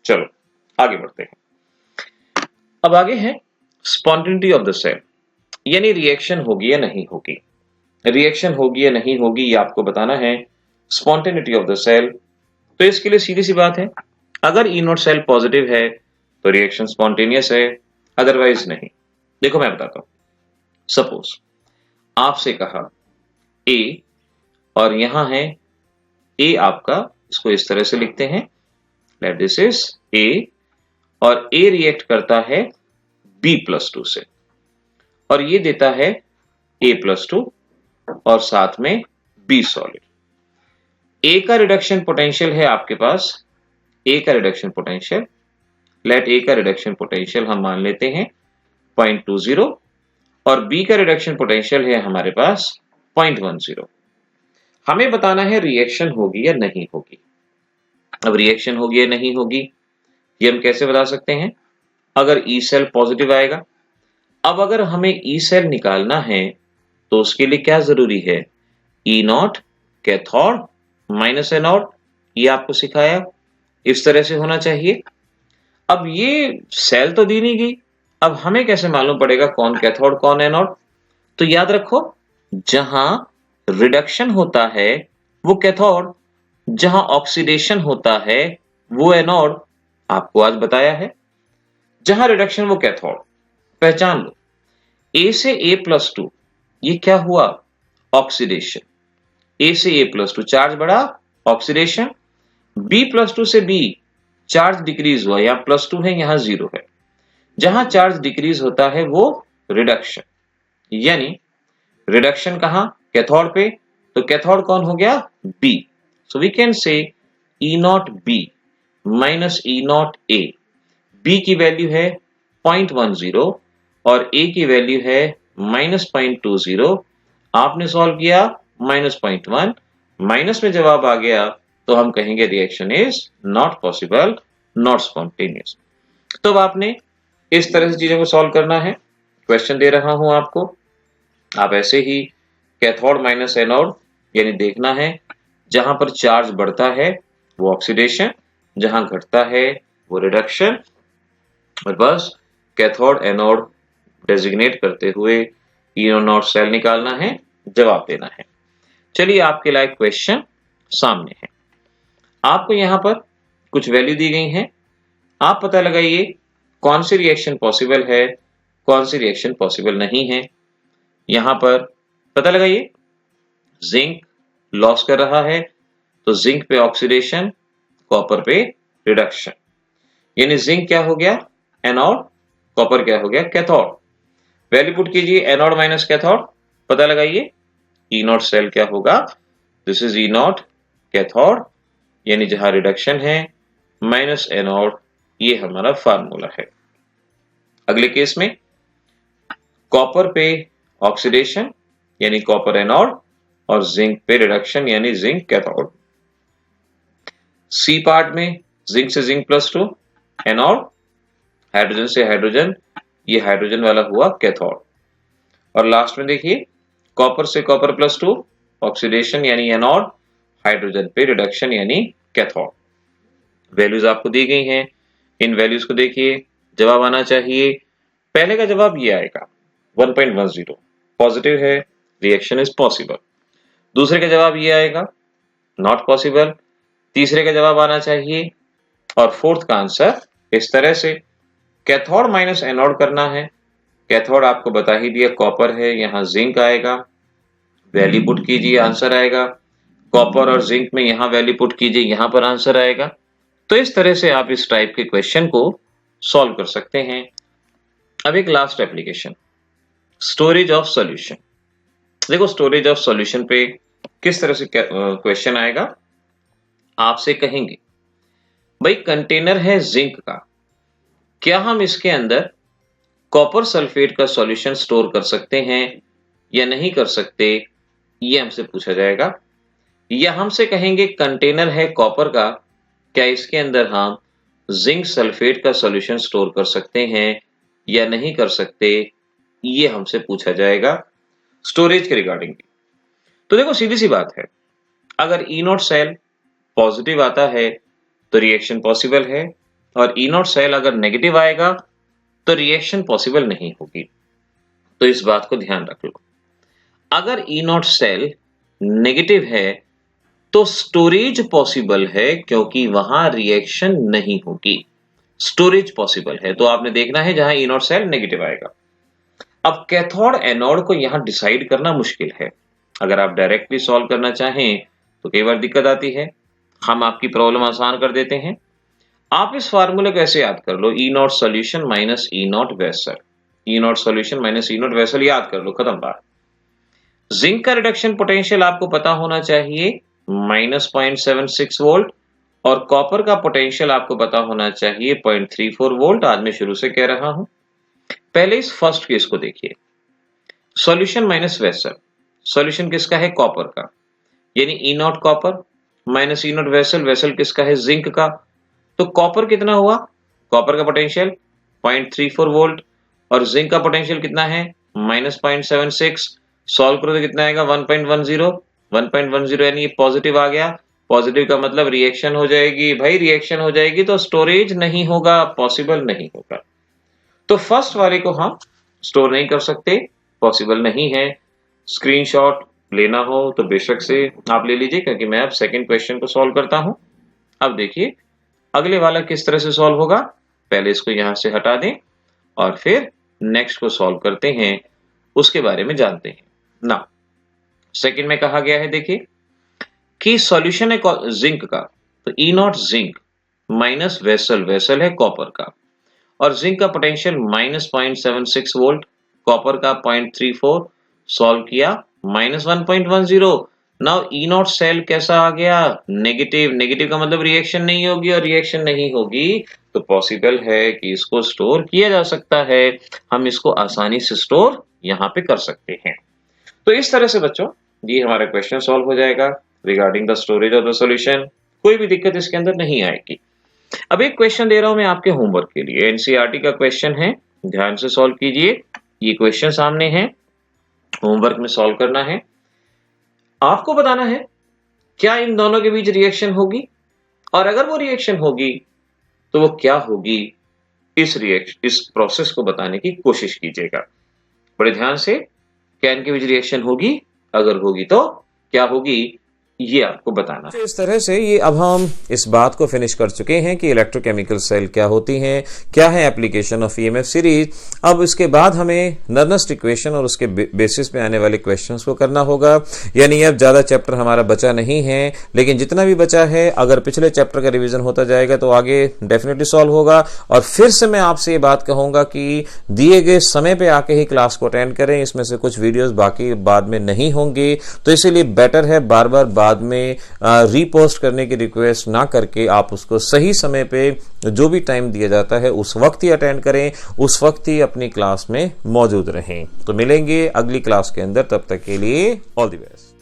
चलो आगे बढ़ते हैं। अब आगे है स्पॉन्टेनिटी ऑफ द सेल, यानी रिएक्शन होगी या नहीं होगी। रिएक्शन होगी या नहीं होगी ये आपको बताना है, स्पॉन्टेनिटी ऑफ द सेल। तो इसके लिए सीधी सी बात है, अगर ई नॉट सेल पॉजिटिव है तो रिएक्शन स्पॉन्टेनियस है, अदरवाइज नहीं। देखो मैं बताता हूं, सपोज आपसे कहा ए और यहां है ए आपका, इसको इस तरह से लिखते हैं, लेट दिस इज ए, और ए रिएक्ट करता है B+2 से और ये देता है A+2 और साथ में B सॉलिड। ए का रिडक्शन पोटेंशियल है आपके पास, ए का रिडक्शन पोटेंशियल, लेट ए का रिडक्शन पोटेंशियल हम मान लेते हैं 0.20 और B का रिडक्शन पोटेंशियल है हमारे पास 0.10। हमें बताना है रिएक्शन होगी या नहीं होगी। अब रिएक्शन होगी या नहीं होगी ये हम कैसे बता सकते हैं? अगर ई सेल पॉजिटिव आएगा, अब अगर हमें ई सेल निकालना है तो उसके लिए क्या जरूरी है? E naught cathode minus anode, ये आपको सिखाया, इस तरह से होना चाहिए। अब ये सेल तो दी नहीं गई, अब हमें कैसे मालूम पड़ेगा कौन कैथोड कौन एनोड? तो याद रखो, जहां रिडक्शन होता है वो कैथोड, जहां ऑक्सीडेशन होता है वो एनोड। आपको आज बताया है, जहां रिडक्शन वो कैथोड। पहचान लो, ए से A+2 ये क्या हुआ? ऑक्सीडेशन। ए से A+2 चार्ज बढ़ा, ऑक्सीडेशन। B+2 से B चार्ज डिक्रीज हुआ, यहां +2 है यहां 0 है। जहां चार्ज डिक्रीज होता है वो रिडक्शन, यानी रिडक्शन कहां? कैथोड पे, तो कैथोड कौन हो गया? B। सो वी कैन से E0B माइनस E0A। B की वैल्यू है 0.10 और A की वैल्यू है -0.20। आपने सॉल्व किया -0.1, माइनस में जवाब आ गया तो हम कहेंगे reaction is not possible, not spontaneous. तो अब आपने इस तरह से चीजों को सॉल्व करना है। क्वेश्चन दे रहा हूं आपको, आप ऐसे ही कैथोड माइनस एनोड यानी देखना है, जहां पर चार्ज बढ़ता है वो ऑक्सीडेशन, जहां घटता है वो रिडक्शन, और बस कैथोड एनोड डेजिग्नेट करते हुए E0 सेल निकालना है, जवाब देना है। चलिए आपके लायक क्वेश्चन सामने है। आपको यहां पर कुछ वैल्यू दी गई हैं, आप पता लगाइए कौन सी रिएक्शन पॉसिबल है, कौन सी रिएक्शन पॉसिबल नहीं है। यहां पर पता लगाइए, जिंक लॉस कर रहा है तो जिंक पे ऑक्सीडेशन, कॉपर पे रिडक्शन, यानी जिंक क्या हो गया? एनोड, कॉपर क्या हो गया? कैथोड। वैल्यू पुट कीजिए, एनोड माइनस कैथोड, पता लगाइए E0 सेल क्या होगा? दिस इज E0 कैथोड, यानी जहां रिडक्शन है, माइनस एनोड, ये हमारा फार्मूला है। अगले केस में कॉपर पे ऑक्सीडेशन यानी कॉपर एनोड, और जिंक पे रिडक्शन यानी जिंक कैथोड। सी पार्ट में जिंक से जिंक +2 एनोड, हाइड्रोजन से हाइड्रोजन, ये हाइड्रोजन वाला हुआ कैथोड। और लास्ट में देखिए कॉपर से कॉपर +2 ऑक्सीडेशन यानी एनोड, हाइड्रोजन पे रिडक्शन यानी कैथोड। वैल्यूज आपको दी गई हैं, इन वैल्यूज को देखिए, जवाब आना चाहिए। पहले का जवाब ये आएगा 1.10 पॉजिटिव है, रिएक्शन इज पॉसिबल। दूसरे का जवाब ये आएगा नॉट पॉसिबल। तीसरे का जवाब आना चाहिए, और फोर्थ का आंसर इस तरह से कैथोड माइनस एनोड करना है। कैथोड आपको बता ही दिया कॉपर है, यहां जिंक आएगा, वैल्यू पुट कीजिए आंसर आएगा। कॉपर और जिंक में यहां वैल्यू पुट कीजिए, यहां पर आंसर आएगा। तो इस तरह से आप इस टाइप के क्वेश्चन को सॉल्व कर सकते हैं। अब एक last application, storage of solution. देखो स्टोरेज ऑफ सॉल्यूशन पे किस तरह से क्वेश्चन आएगा, आपसे कहेंगे भाई कंटेनर है जिंक का, क्या हम इसके अंदर कॉपर सल्फेट का सॉल्यूशन स्टोर कर सकते हैं या नहीं कर सकते, ये हमसे पूछा जाएगा। या हमसे कहेंगे कंटेनर है कॉपर का, क्या इसके अंदर हम जिंक सल्फेट का सॉल्यूशन स्टोर कर सकते हैं या नहीं कर सकते, ये हमसे पूछा जाएगा स्टोरेज के रिगार्डिंग। तो देखो सीधी सी बात है, अगर E0 सेल पॉजिटिव आता है तो रिएक्शन पॉसिबल है, और E0 सेल अगर नेगेटिव आएगा तो रिएक्शन पॉसिबल नहीं होगी। तो इस बात को ध्यान रख लो, अगर E0 सेल नेगेटिव है तो स्टोरेज पॉसिबल है, क्योंकि वहां रिएक्शन नहीं होगी। स्टोरेज पॉसिबल है, तो आपने देखना है जहां E0 सेल नेगेटिव आएगा। अब कैथोड एनोड को यहां डिसाइड करना मुश्किल है। अगर आप डायरेक्टली सॉल्व करना चाहें तो कई बार दिक्कत आती है, हम आपकी प्रॉब्लम आसान कर देते हैं। आप इस फार्मूले को ऐसे याद कर लो, E0 solution minus E0 vessel, E0 solution minus E0 vessel, याद कर लो, खत्म बात। जिंक का रिडक्शन पोटेंशियल आपको पता होना चाहिए -0.76 वोल्ट, और कॉपर का पोटेंशियल आपको पता होना चाहिए 0.34 वोल्ट। आज मैं शुरू से कह रहा हूं, पहले इस फर्स्ट केस को देखिए। सॉल्यूशन माइनस वेसल, सॉल्यूशन किसका है? कॉपर का, यानी E naught copper minus E naught vessel, vessel किसका है? जिंक का। तो कॉपर कितना हुआ? कॉपर का पोटेंशियल 0.34 वोल्ट और जिंक का पोटेंशियल कितना है? माइनस 0.76। सॉल्व करो तो कितना आएगा? 1.10। 1.10 यानी ये पॉजिटिव आ गया। पॉजिटिव का मतलब रिएक्शन हो जाएगी। भाई रिएक्शन हो जाएगी तो स्टोरेज नहीं होगा, पॉसिबल नहीं होगा। तो फर्स्ट वाले को हम स्टोर नहीं कर सकते, पॉसिबल नहीं है। स्क्रीनशॉट लेना हो तो बेशक से आप ले लीजिए, क्योंकि मैं अब सेकंड क्वेश्चन को सॉल्व करता हूं। अब देखिए अगले वाला किस तरह से सॉल्व होगा। पहले इसको यहां से हटा दें और फिर नेक्स्ट को सॉल्व करते हैं, उसके बारे में जानते हैं ना। सेकंड में कहा गया है, देखिए कि सॉल्यूशन है जिंक का, तो E naught zinc minus vessel, vessel है कॉपर का, और जिंक का पोटेंशियल माइनस 0.76 वोल्ट, कॉपर का 0.34। सॉल्व किया minus 1.10। Now E naught cell कैसा आ गया? नेगेटिव। नेगेटिव का मतलब रिएक्शन नहीं होगी, और रिएक्शन नहीं होगी तो पॉसिबल है कि इसको स्टोर किया जा सकता है। हम इसको आसानी से स्टोर यहाँ पे कर सकते हैं। तो इस तरह से बच्चों ये हमारा क्वेश्चन सॉल्व हो जाएगा regarding the storage of the solution. कोई भी दिक्कत इसके अंदर नहीं आएगी। अब एक क्वेश्चन दे रहा हूं मैं आपके होमवर्क के लिए, एनसीईआरटी का क्वेश्चन है, ध्यान से सॉल्व कीजिए। ये क्वेश्चन सामने है, होमवर्क में सॉल्व करना है। आपको बताना है क्या इन दोनों के बीच रिएक्शन होगी, और अगर वो रिएक्शन होगी तो वो क्या होगी। इस प्रोसेस को बताने की कोशिश कीजिएगा बड़े ध्यान से। क्या इनके बीच रिएक्शन होगी, अगर होगी तो क्या होगी, ये आपको बताना है। इस तरह से ये अब हम इस बात को फिनिश कर चुके हैं कि इलेक्ट्रोकेमिकल सेल क्या होती हैं, क्या है एप्लीकेशन ऑफ ईएमएफ सीरीज। अब इसके बाद हमें नर्नस्ट इक्वेशन और उसके बेसिस पे आने वाले क्वेश्चंस को करना होगा। यानी अब ज्यादा चैप्टर हमारा बचा नहीं है, लेकिन जितना भी बचा है अगर पिछले चैप्टर का रिवीजन होता जाएगा तो आगे डेफिनेटली सॉल्व होगा। और फिर से मैं आपसे ये बात कहूंगा कि दिए गए समय पे आके ही क्लास को अटेंड करें। इसमें से कुछ वीडियोज बाकी बाद में नहीं होंगे, तो इसीलिए बेटर है बार बार बाद में रीपोस्ट करने की रिक्वेस्ट ना करके आप उसको सही समय पे जो भी टाइम दिया जाता है उस वक्त ही अटेंड करें, उस वक्त ही अपनी क्लास में मौजूद रहें। तो मिलेंगे अगली क्लास के अंदर, तब तक के लिए ऑल द बेस्ट।